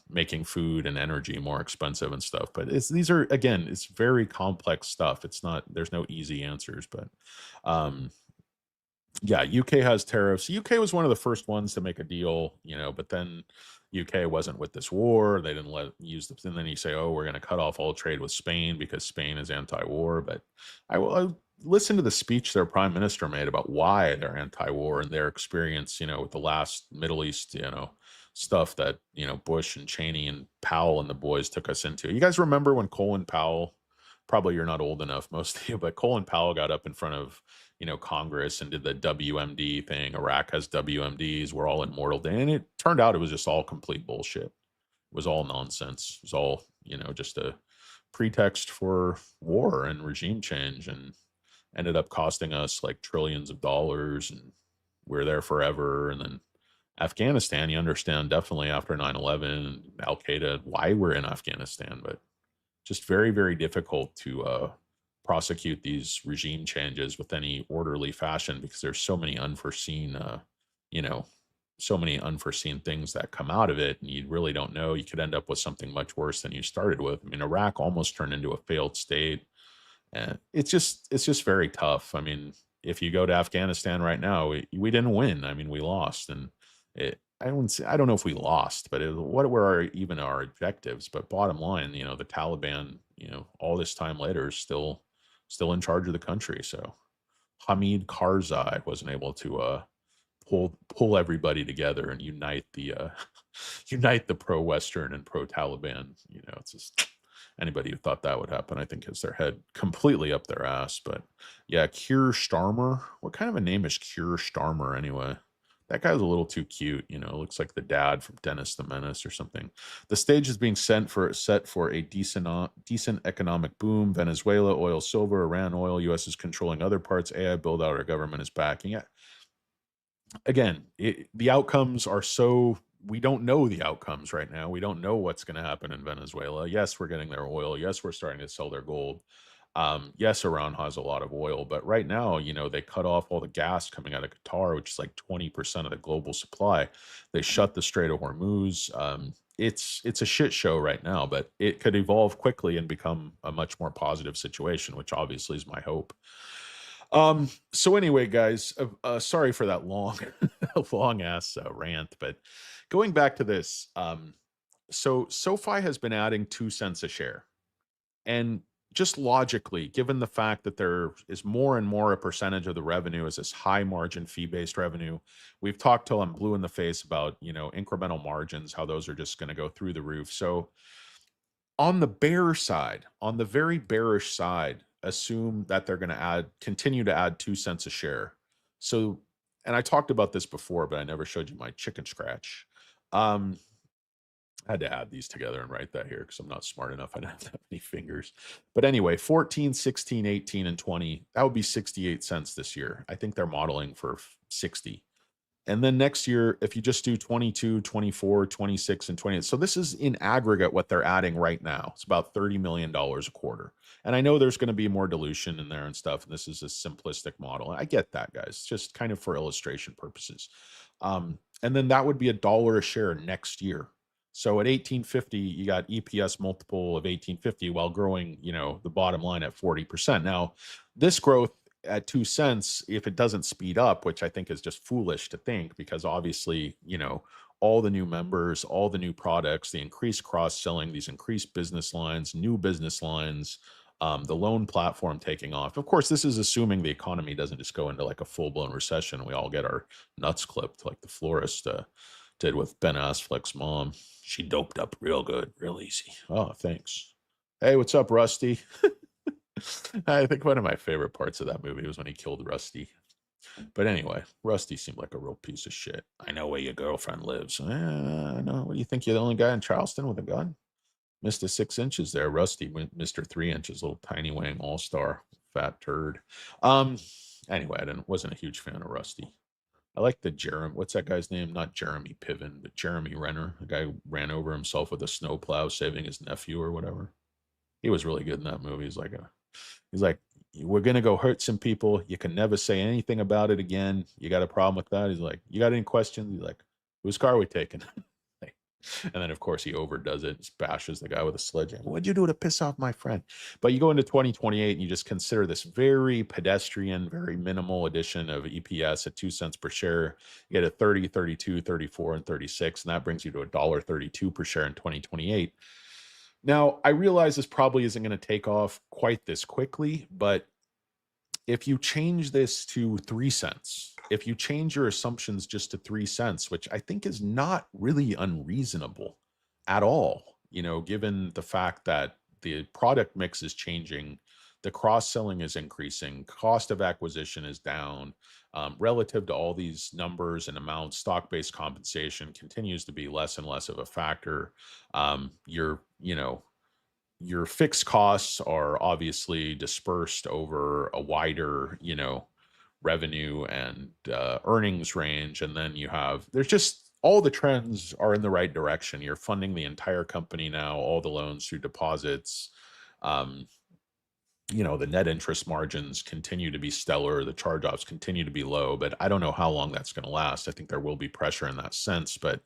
making food and energy more expensive and stuff. But these are again, it's very complex stuff. It's not there's no easy answers, but um yeah, UK has tariffs. UK was one of the first ones to make a deal, but then UK wasn't with this war. They didn't let use the, and then you say, oh, we're going to cut off all trade with Spain because Spain is anti-war. But I listened to the speech their prime minister made about why they're anti-war and their experience, with the last Middle East, stuff that, Bush and Cheney and Powell and the boys took us into. You guys remember when Colin Powell, probably you're not old enough, most of you, but Colin Powell got up in front of Congress and did the WMD thing. Iraq has WMDs. We're all in mortal day. And it turned out it was just all complete bullshit. It was all nonsense. It was all, just a pretext for war and regime change and ended up costing us like trillions of dollars. And we're there forever. And then Afghanistan, you understand definitely after 9/11 and Al Qaeda, why we're in Afghanistan. But just very, very difficult to prosecute these regime changes with any orderly fashion because there's so many unforeseen, you know, so many unforeseen things that come out of it, and you really don't know. You could end up with something much worse than you started with. I mean, Iraq almost turned into a failed state, and it's just very tough. I mean, if you go to Afghanistan right now, we didn't win. I mean, we lost, and I don't know if we lost, but what were even our objectives? But bottom line, the Taliban, all this time later, is still in charge of the country. So Hamid Karzai wasn't able to pull everybody together and unite the unite the pro-Western and pro-Taliban. It's just anybody who thought that would happen, I think, has their head completely up their ass. But yeah, Keir Starmer. What kind of a name is Keir Starmer anyway? That guy's a little too cute, looks like the dad from Dennis the Menace or something. The stage is being set for a decent economic boom. Venezuela, oil, silver, Iran, oil. U.S. is controlling other parts. AI build out. Our government is backing it. Again, the outcomes are so we don't know the outcomes right now. We don't know what's going to happen in Venezuela. Yes, we're getting their oil. Yes, we're starting to sell their gold. Yes, Iran has a lot of oil, but right now, they cut off all the gas coming out of Qatar, which is like 20% of the global supply. They shut the Strait of Hormuz. It's a shit show right now, but it could evolve quickly and become a much more positive situation, which obviously is my hope. So anyway, guys, sorry for that long, long ass rant, but going back to this, so SoFi has been adding 2 cents a share. And just logically, given the fact that there is more and more a percentage of the revenue is this high margin fee based revenue, we've talked till I'm blue in the face about, incremental margins, how those are just going to go through the roof. So On the bear side, on the very bearish side, assume that they're going to continue to add 2 cents a share. So, and I talked about this before, but I never showed you my chicken scratch. Um, I had to add these together and write that here because I'm not smart enough. I don't have that many fingers. But anyway, 14, 16, 18, and 20, that would be 68 cents this year. I think they're modeling for 60. And then next year, if you just do 22, 24, 26, and 28. So this is in aggregate what they're adding right now. It's about $30 million a quarter. And I know there's going to be more dilution in there and stuff. And this is a simplistic model. I get that, guys. Just kind of for illustration purposes. And then that would be $1 a share next year. So at 1850, you got EPS multiple of 1850 while growing, the bottom line at 40%. Now, this growth at 2 cents, if it doesn't speed up, which I think is just foolish to think, because obviously, all the new members, all the new products, the increased cross-selling, these increased business lines, new business lines, the loan platform taking off. Of course, this is assuming the economy doesn't just go into like a full-blown recession. We all get our nuts clipped like the florist did with Ben Affleck's mom. She doped up real good, real easy. Oh, thanks. Hey, what's up, Rusty? I think one of my favorite parts of that movie was when he killed Rusty. But anyway, Rusty seemed like a real piece of shit. I know where your girlfriend lives. I know. What do you think? You're the only guy in Charleston with a gun? Mr. 6 inches there. Rusty, Mr. 3 inches, little tiny wang all-star, fat turd. Anyway, wasn't a huge fan of Rusty. I like the Jeremy. What's that guy's name? Not Jeremy Piven, but Jeremy Renner. The guy who ran over himself with a snowplow, saving his nephew or whatever. He was really good in that movie. He's like, we're gonna go hurt some people. You can never say anything about it again. You got a problem with that? He's like, you got any questions? He's like, whose car are we taking? And then, of course, he overdoes it, just bashes the guy with a sledgehammer. What'd you do to piss off my friend? But you go into 2028 and you just consider this very pedestrian, very minimal addition of EPS at 2 cents per share. You get a 30, 32, 34, and 36, and that brings you to $1.32 per share in 2028. Now, I realize this probably isn't going to take off quite this quickly, but if you change this to 3 cents, if you change your assumptions just to 3 cents, which I think is not really unreasonable at all, given the fact that the product mix is changing, the cross-selling is increasing, cost of acquisition is down, relative to all these numbers and amounts, stock-based compensation continues to be less and less of a factor. Your fixed costs are obviously dispersed over a wider, revenue and earnings range. And then there's just all the trends are in the right direction. You're funding the entire company now, all the loans through deposits. The net interest margins continue to be stellar. The charge-offs continue to be low, but I don't know how long that's going to last. I think there will be pressure in that sense, but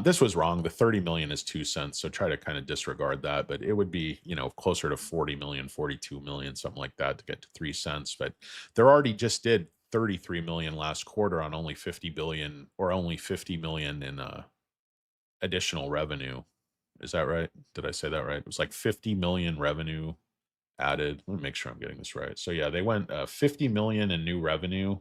this was wrong. The 30 million is 2 cents. So try to kind of disregard that, but it would be, closer to 40 million, 42 million, something like that to get to 3 cents. But they're already just did 33 million last quarter on only 50 billion or only 50 million in additional revenue. Is that right? Did I say that right? It was like 50 million revenue added. Let me make sure I'm getting this right. So yeah, they went 50 million in new revenue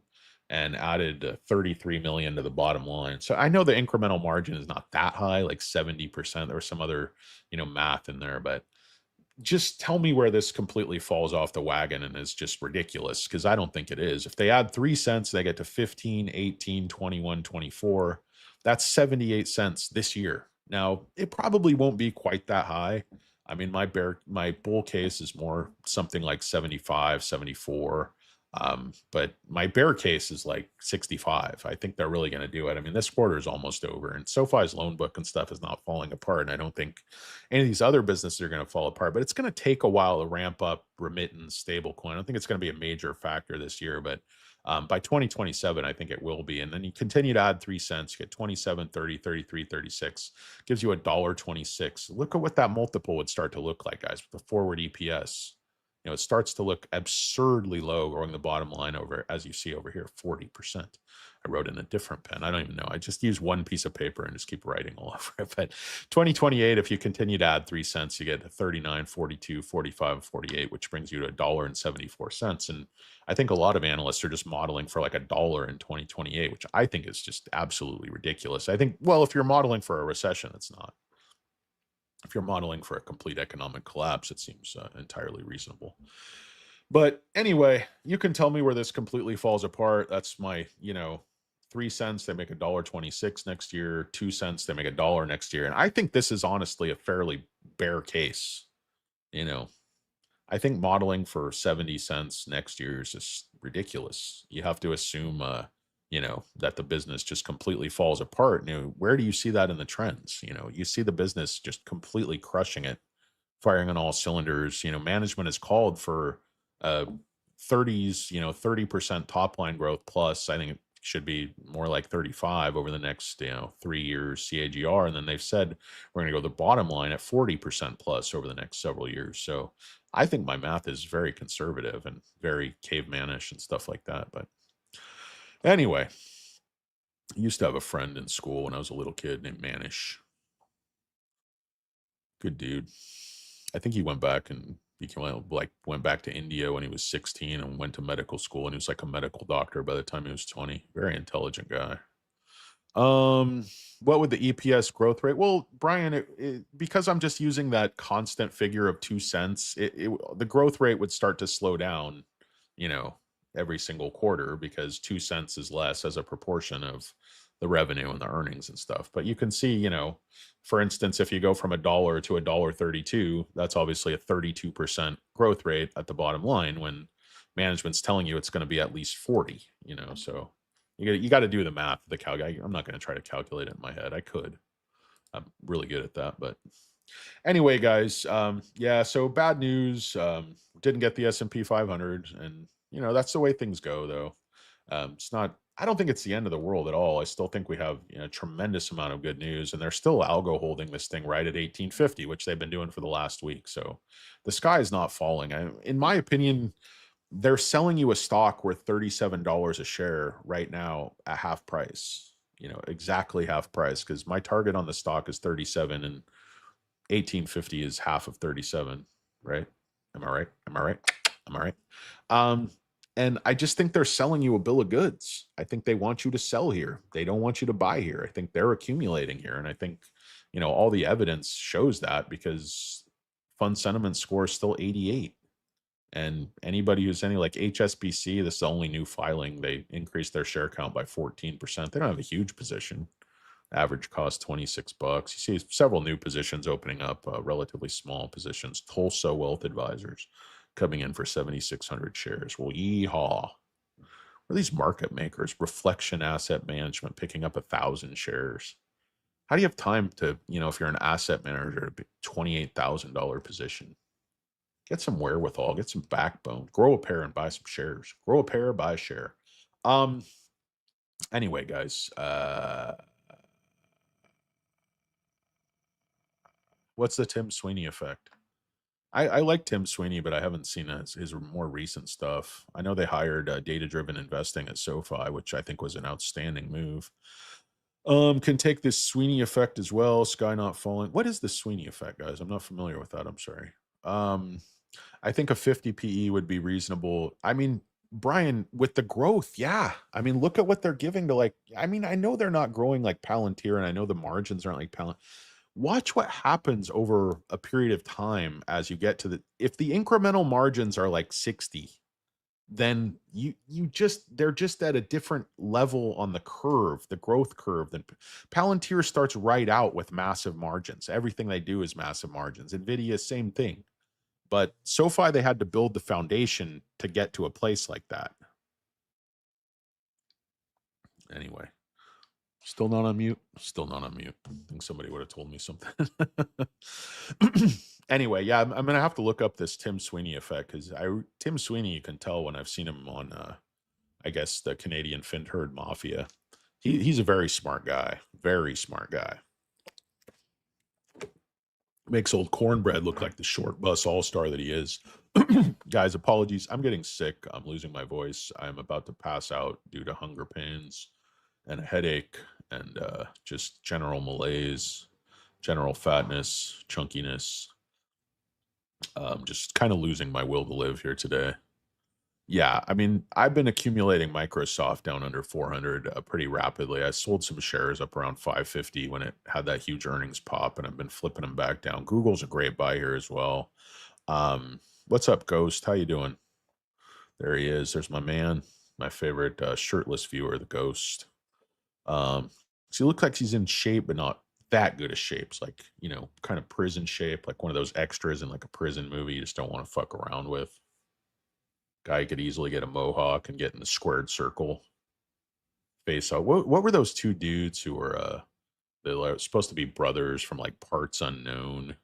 and added 33 million to the bottom line. So I know the incremental margin is not that high, like 70%. There was some other, math in there, but just tell me where this completely falls off the wagon and is just ridiculous, because I don't think it is. If they add 3 cents, they get to 15, 18, 21, 24. That's 78 cents this year. Now, it probably won't be quite that high. I mean, my bull case is more something like 75, 74. But my bear case is like 65. I think they're really going to do it. I mean, this quarter is almost over, and SoFi's loan book and stuff is not falling apart. And I don't think any of these other businesses are going to fall apart, but it's going to take a while to ramp up remittance, stablecoin. I don't think it's going to be a major factor this year, but by 2027, I think it will be. And then you continue to add 3 cents, you get 27, 30, 33, 36, gives you $1.26. Look at what that multiple would start to look like, guys, with the forward EPS. It starts to look absurdly low, growing the bottom line over, as you see over here, 40%. I wrote in a different pen. I don't even know. I just use one piece of paper and just keep writing all over it. But 2028, if you continue to add 3 cents, you get 39, 42, 45, 48, which brings you to $1.74. And I think a lot of analysts are just modeling for like $1 in 2028, which I think is just absolutely ridiculous. I think, well, if you're modeling for a recession, it's not. If you're modeling for a complete economic collapse, it seems entirely reasonable. But anyway, you can tell me where this completely falls apart. That's my, 3 cents, they make $1.26 next year. 2 cents, they make $1 next year. And I think this is honestly a fairly bare case. You know, I think modeling for 70 cents next year is just ridiculous. You have to assume, that the business just completely falls apart. Where do you see that in the trends? You see the business just completely crushing it, firing on all cylinders. Management is called for 30s, 30% top line growth plus. I think it should be more like 35 over the next, 3 years CAGR. And then they've said we're going to go the bottom line at 40% plus over the next several years. So I think my math is very conservative and very cavemanish and stuff like that. But anyway, I used to have a friend in school when I was a little kid named Manish. Good dude. I think he went back and went back to India when he was 16 and went to medical school, and he was like a medical doctor by the time he was 20. Very intelligent guy. Um, what would the EPS growth rate? Well, Brian, because I'm just using that constant figure of 2 cents, the growth rate would start to slow down, you know, every single quarter because 2 cents is less as a proportion of the revenue and the earnings and stuff. But you can see, for instance, if you go from $1 to $1.32, that's obviously a 32% growth rate at the bottom line when management's telling you it's going to be at least 40, so you got to do the math, the I'm not going to try to calculate it in my head. I could. I'm really good at that, but anyway, guys, yeah, so bad news. Didn't get the S&P 500, and that's the way things go, though. It's not. I don't think it's the end of the world at all. I still think we have a tremendous amount of good news, and they're still algo holding this thing right at 1850, which they've been doing for the last week. So the sky is not falling. In my opinion, they're selling you a stock worth $37 a share right now at half price. Exactly half price, because my target on the stock is 37 and 1850 is half of 37, right? Am I right? Am I right? Am I right? Um, and I just think they're selling you a bill of goods. I think they want you to sell here. They don't want you to buy here. I think they're accumulating here. And I think, all the evidence shows that because fund sentiment score is still 88. And anybody who's any like HSBC, this is the only new filing. They increased their share count by 14%. They don't have a huge position. Average cost $26. You see several new positions opening up, relatively small positions. Tulsa Wealth Advisors coming in for 7,600 shares. Well, yeehaw. What are these market makers? Reflection Asset Management picking up 1,000 shares. How do you have time to, if you're an asset manager, to $28,000 position? Get some wherewithal, get some backbone, grow a pair and buy some shares. Grow a pair, buy a share. Anyway, guys, what's the Tim Sweeney effect? I like Tim Sweeney, but I haven't seen his more recent stuff. I know they hired data-driven investing at SoFi, which I think was an outstanding move. Can take this Sweeney effect as well. Sky not falling. What is the Sweeney effect, guys? I'm not familiar with that. I'm sorry. I think a 50 PE would be reasonable. I mean, Brian, with the growth, yeah. I mean, look at what they're giving to I know they're not growing like Palantir, and I know the margins aren't like Palantir. Watch what happens over a period of time as you get to if the incremental margins are like 60, then they're just at a different level on the curve, the growth curve. Than Palantir starts right out with massive margins. Everything they do is massive margins. Nvidia, same thing. But SoFi, they had to build the foundation to get to a place like that. Anyway, still not on mute. Still not on mute. I think somebody would have told me something. Anyway, yeah, I'm going to have to look up this Tim Sweeney effect because Tim Sweeney, you can tell when I've seen him on, I guess, the Canadian FinTech Mafia. He's a very smart guy. Very smart guy. Makes old cornbread look like the short bus all-star that he is. Guys, apologies. I'm getting sick. I'm losing my voice. I'm about to pass out due to hunger pains and a headache and just general malaise, general fatness, chunkiness. Just kind of losing my will to live here today. Yeah, I mean, I've been accumulating Microsoft down under 400 pretty rapidly. I sold some shares up around 550 when it had that huge earnings pop, and I've been flipping them back down. Google's a great buy here as well. What's up, Ghost? How you doing? There he is. There's my man, my favorite shirtless viewer, the Ghost. Um, so he looks like he's in shape, but not that good of shapes. Like, kind of prison shape, like one of those extras in like a prison movie you just don't want to fuck around with. Guy could easily get a mohawk and get in the squared circle face off. What were those two dudes who were they were supposed to be brothers from like parts unknown?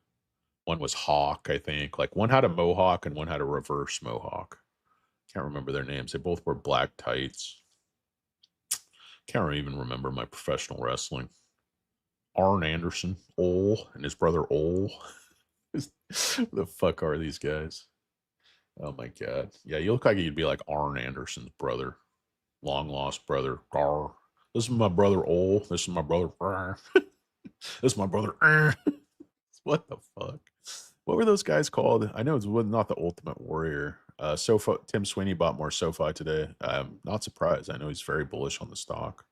One was Hawk, I think. Like one had a mohawk and one had a reverse mohawk. Can't remember their names. They both wore black tights. Can't even remember my professional wrestling. Arn Anderson, Ole, and his brother Ole. The fuck are these guys? Oh my god. Yeah, you look like you'd be like Arn Anderson's brother. Long lost brother. Gar. This is my brother Ole. This is my brother. This is my brother. What the fuck? What were those guys called? I know it was not the Ultimate Warrior. SoFi, Tim Sweeney bought more SoFi today. I'm not surprised. I know he's very bullish on the stock.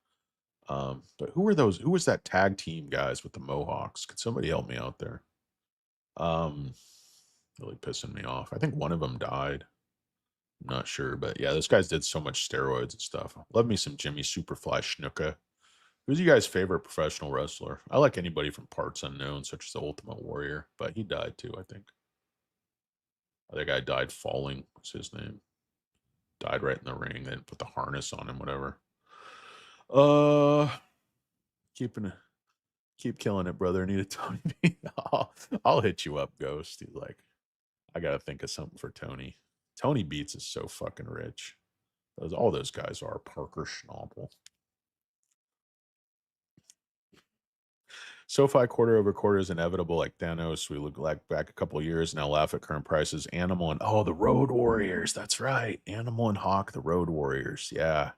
But who were those? Who was that tag team guys with the Mohawks? Could somebody help me out there? Um, Really pissing me off. I think one of them died. I'm not sure, but yeah, those guys did so much steroids and stuff. Love me some Jimmy Superfly Snuka. Who's you guys' favorite professional wrestler? I like anybody from parts unknown, such as the Ultimate Warrior, but he died too, I think. That guy died falling, was his name. Died right in the ring. They didn't put the harness on him, whatever. Uh keeping keep killing it, brother. I need a Tony B. I'll hit you up, Ghost. He's like, I gotta think of something for Tony. Tony Beats is so fucking rich. All those guys are Parker Schnabel. SoFi quarter over quarter is inevitable, like Thanos. We look like back a couple years now, laugh at current prices. Animal and the Road Warriors. That's right. Animal and Hawk, the Road Warriors. Yeah.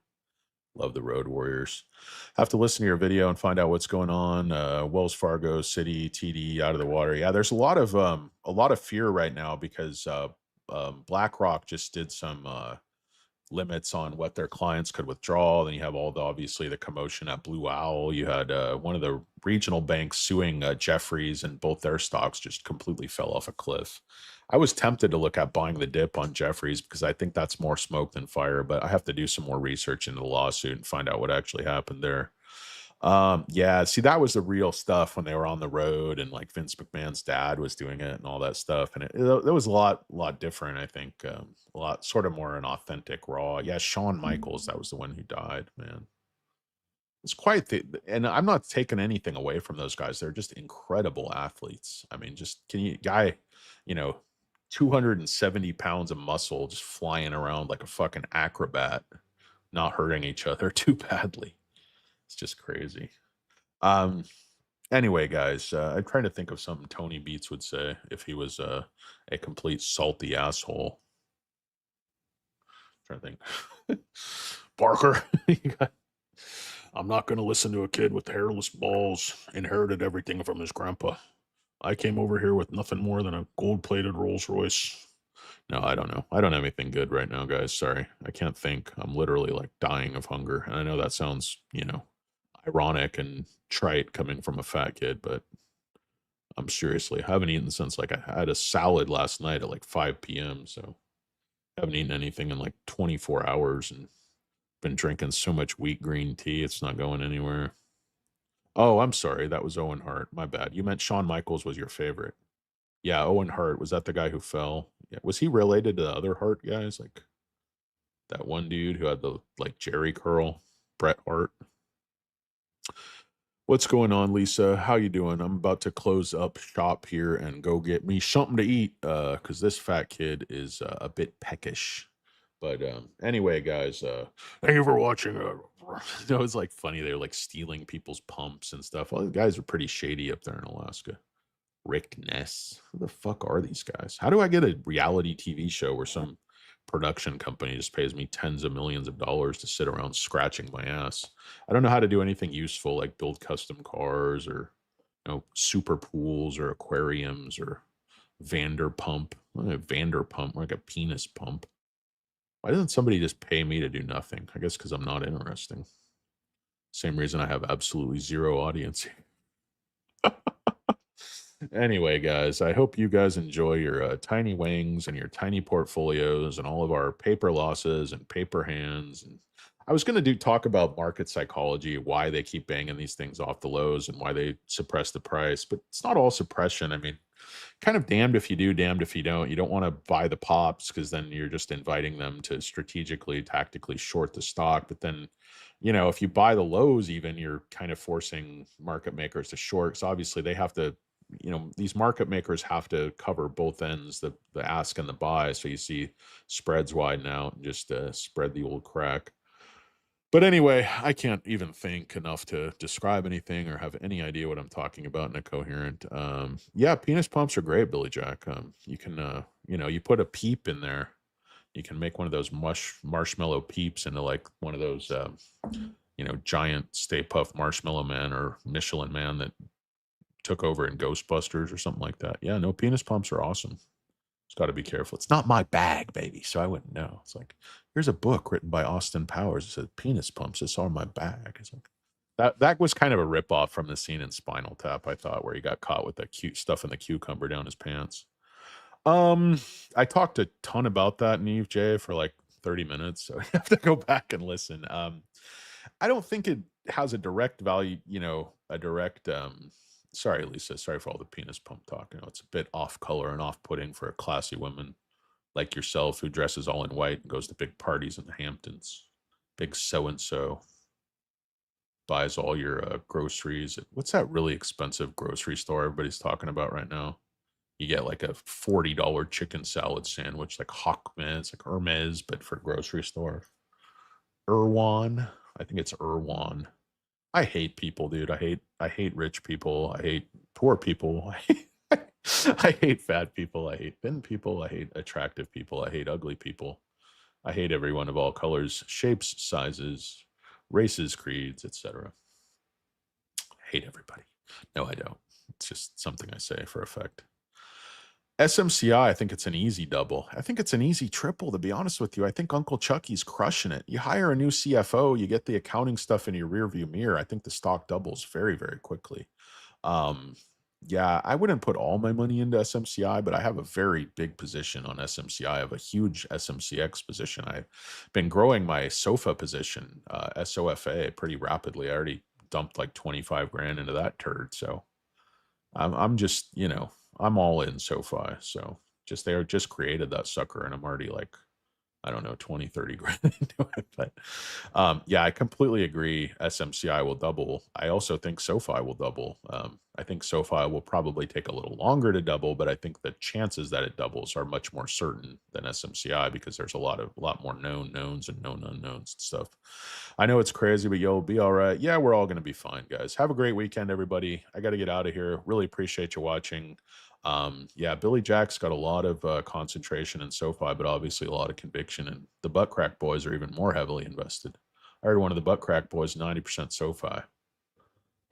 Love the Road Warriors. Have to listen to your video and find out what's going on. Wells Fargo, City, TD out of the water. Yeah, there's a lot of fear right now because BlackRock just did some limits on what their clients could withdraw. Then you have obviously the commotion at Blue Owl. You had one of the regional banks suing Jeffries, and both their stocks just completely fell off a cliff. I was tempted to look at buying the dip on Jeffries because I think that's more smoke than fire, but I have to do some more research into the lawsuit and find out what actually happened there. Yeah, see, that was the real stuff when they were on the road and like Vince McMahon's dad was doing it and all that stuff. And it was a lot different, I think. A lot sort of more an authentic raw. Yeah, Shawn Michaels, that was the one who died, man. It's quite and I'm not taking anything away from those guys. They're just incredible athletes. I mean, just you know, 270 pounds of muscle just flying around like a fucking acrobat, not hurting each other too badly. It's just crazy. Um, anyway, guys, I'm trying to think of something Tony Beats would say if he was a complete salty asshole. Trying to think. Barker, I'm not going to listen to a kid with hairless balls. Inherited everything from his grandpa. I came over here with nothing more than a gold-plated Rolls Royce. No, I don't know. I don't have anything good right now, guys. Sorry. I can't think. I'm literally like dying of hunger. And I know that sounds, ironic and trite coming from a fat kid, but I'm seriously, I haven't eaten since like I had a salad last night at like 5 p.m. So I haven't eaten anything in like 24 hours and been drinking so much wheat green tea. It's not going anywhere. Oh, I'm sorry. That was Owen Hart. My bad. You meant Shawn Michaels was your favorite. Yeah, Owen Hart. Was that the guy who fell? Yeah. Was he related to the other Hart guys? Like that one dude who had the like Jerry curl, Bret Hart. What's going on, Lisa? How you doing? I'm about to close up shop here and go get me something to eat because this fat kid is a bit peckish. But anyway, guys, thank you for watching. It's like funny. They're like stealing people's pumps and stuff. All the guys are pretty shady up there in Alaska. Rick Ness. Who the fuck are these guys? How do I get a reality TV show where some production company just pays me tens of millions of dollars to sit around scratching my ass? I don't know how to do anything useful like build custom cars or super pools or aquariums or Vanderpump. Vanderpump, like a penis pump. Why doesn't somebody just pay me to do nothing? I guess because I'm not interesting. Same reason I have absolutely zero audience. Anyway, guys, I hope you guys enjoy your tiny wings and your tiny portfolios and all of our paper losses and paper hands. And I was going to talk about market psychology, why they keep banging these things off the lows and why they suppress the price. But it's not all suppression. I mean, kind of damned if you do, damned if you don't. You don't want to buy the pops because then you're just inviting them to strategically, tactically short the stock. But then, if you buy the lows, even you're kind of forcing market makers to short. So obviously they have to, these market makers have to cover both ends, the ask and the buy. So you see spreads widen out and just spread the old crack. But anyway, I can't even think enough to describe anything or have any idea what I'm talking about in a coherent. Yeah, penis pumps are great, Billy Jack. You can, you put a peep in there. You can make one of those marshmallow peeps into like one of those, giant Stay Puft Marshmallow Man or Michelin Man that took over in Ghostbusters or something like that. Yeah, no, penis pumps are awesome. Just got to be careful. It's not my bag, baby, so I wouldn't know. It's like, here's a book written by Austin Powers. It says penis pumps. It's on my bag. It's like that was kind of a ripoff from the scene in Spinal Tap, I thought, where he got caught with that cute stuff in the cucumber down his pants. I talked a ton about that in Eve J for like 30 minutes, so you have to go back and listen. I don't think it has a direct value, a direct sorry, Lisa, sorry for all the penis pump talk. It's a bit off color and off putting for a classy woman like yourself who dresses all in white and goes to big parties in the Hamptons. Big so and so buys all your groceries. What's that really expensive grocery store everybody's talking about right now? You get like a $40 chicken salad sandwich, like Hawkman's, like Hermes, but for grocery store. Irwan. I think it's Irwan. I hate people, dude. I hate rich people. I hate poor people. I hate fat people. I hate thin people. I hate attractive people. I hate ugly people. I hate everyone of all colors, shapes, sizes, races, creeds, etc. Hate everybody. No, I don't. It's just something I say for effect. SMCI, I think it's an easy double. I think it's an easy triple, to be honest with you. I think Uncle Chucky's crushing it. You hire a new CFO, you get the accounting stuff in your rearview mirror. I think the stock doubles very, very quickly. Um, yeah, I wouldn't put all my money into SMCI, but I have a very big position on SMCI. I have a huge SMCX position. I've been growing my SOFA position, SOFA, pretty rapidly. I already dumped like 25 grand into that turd. So I'm just, I'm all in SoFi. So they just created that sucker and I'm already like, I don't know, 20, 30 grand into it. But yeah, I completely agree. SMCI will double. I also think SoFi will double. I think SoFi will probably take a little longer to double, but I think the chances that it doubles are much more certain than SMCI because there's a lot more known knowns and known unknowns and stuff. I know it's crazy, but you'll be all right. Yeah, we're all going to be fine, guys. Have a great weekend, everybody. I got to get out of here. Really appreciate you watching. Yeah, Billy Jack's got a lot of concentration in SoFi, but obviously a lot of conviction. And the Butt Crack boys are even more heavily invested. I heard one of the Butt Crack boys 90% SoFi,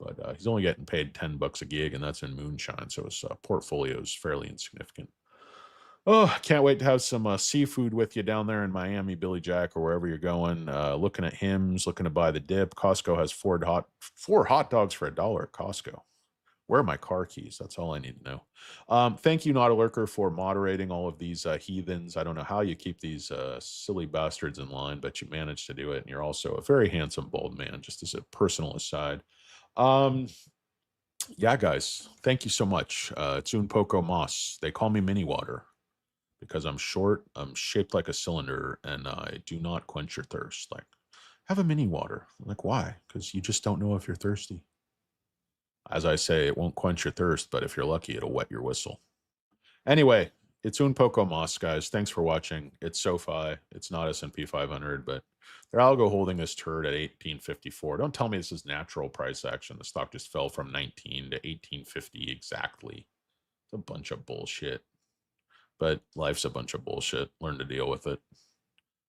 but he's only getting paid $10 a gig, and that's in moonshine. So his portfolio is fairly insignificant. Oh, can't wait to have some seafood with you down there in Miami, Billy Jack, or wherever you're going. Looking at hymns, looking to buy the dip. Costco has four hot dogs for $1 at Costco. Where are my car keys? That's all I need to know. Thank you, Not a Lurker, for moderating all of these heathens. I don't know how you keep these silly bastards in line, but you managed to do it. And you're also a very handsome, bald man, just as a personal aside. Um, yeah, guys, thank you so much. It's Un Poco Moss. They call me Mini Water because I'm short, I'm shaped like a cylinder, and I do not quench your thirst. Like, have a mini water. I'm like, why? Because you just don't know if you're thirsty. As I say, it won't quench your thirst, but if you're lucky, it'll wet your whistle. Anyway, it's Un Poco Moss, guys. Thanks for watching. It's SoFi. It's not S&P 500, but they're algo holding this turd at 1854. Don't tell me this is natural price action. The stock just fell from 19 to 1850 exactly. It's a bunch of bullshit. But life's a bunch of bullshit. Learn to deal with it.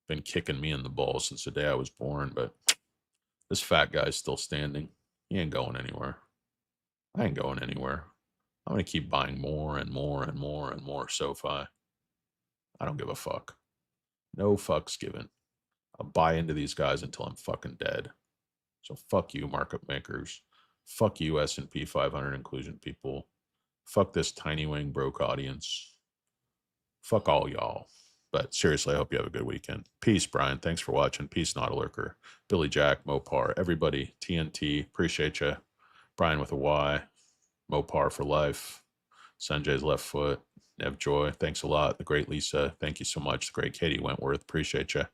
Been kicking me in the balls since the day I was born, but this fat guy's still standing. He ain't going anywhere. I ain't going anywhere. I'm going to keep buying more and more and more and more SoFi. I don't give a fuck. No fucks given. I'll buy into these guys until I'm fucking dead. So fuck you, market makers. Fuck you, S&P 500 inclusion people. Fuck this tiny wing broke audience. Fuck all y'all. But seriously, I hope you have a good weekend. Peace, Brian. Thanks for watching. Peace, Not a Lurker. Billy Jack, Mopar, everybody, TNT, appreciate you. Brian with a Y, Mopar for life. Sanjay's left foot. Nev Joy, thanks a lot. The great Lisa, thank you so much. The great Katie Wentworth, appreciate you.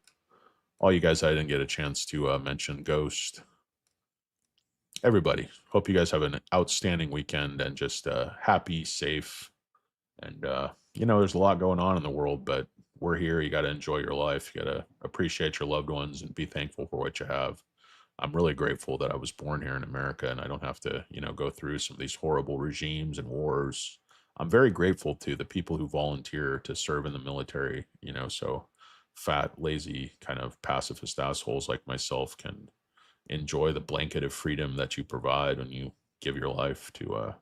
All you guys I didn't get a chance to mention, Ghost. Everybody, hope you guys have an outstanding weekend and just happy, safe, and there's a lot going on in the world, but we're here. You got to enjoy your life. You got to appreciate your loved ones and be thankful for what you have. I'm really grateful that I was born here in America and I don't have to, go through some of these horrible regimes and wars. I'm very grateful to the people who volunteer to serve in the military, so fat, lazy, kind of pacifist assholes like myself can enjoy the blanket of freedom that you provide when you give your life to,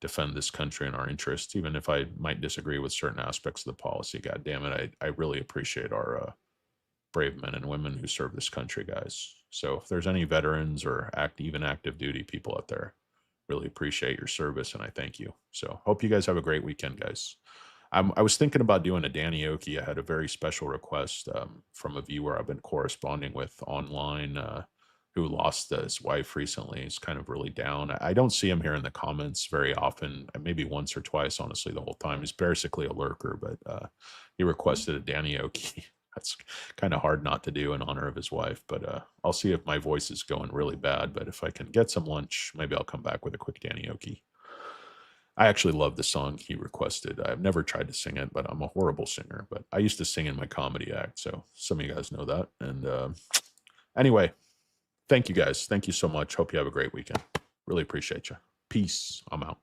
defend this country and our interests, even if I might disagree with certain aspects of the policy. God damn it, I really appreciate our brave men and women who serve this country, guys. So if there's any veterans or even active duty people out there, really appreciate your service and I thank you. So hope you guys have a great weekend, guys. I was thinking about doing a Danny Oki. I had a very special request from a viewer I've been corresponding with online who lost his wife recently. He's kind of really down. I don't see him here in the comments very often, maybe once or twice, honestly, the whole time. He's basically a lurker, but he requested a Danny Oki. That's kind of hard not to do in honor of his wife, but I'll see if my voice is going really bad. But if I can get some lunch, maybe I'll come back with a quick Danny Oki. I actually love the song he requested. I've never tried to sing it, but I'm a horrible singer. But I used to sing in my comedy act, so some of you guys know that. And anyway, thank you guys. Thank you so much. Hope you have a great weekend. Really appreciate you. Peace. I'm out.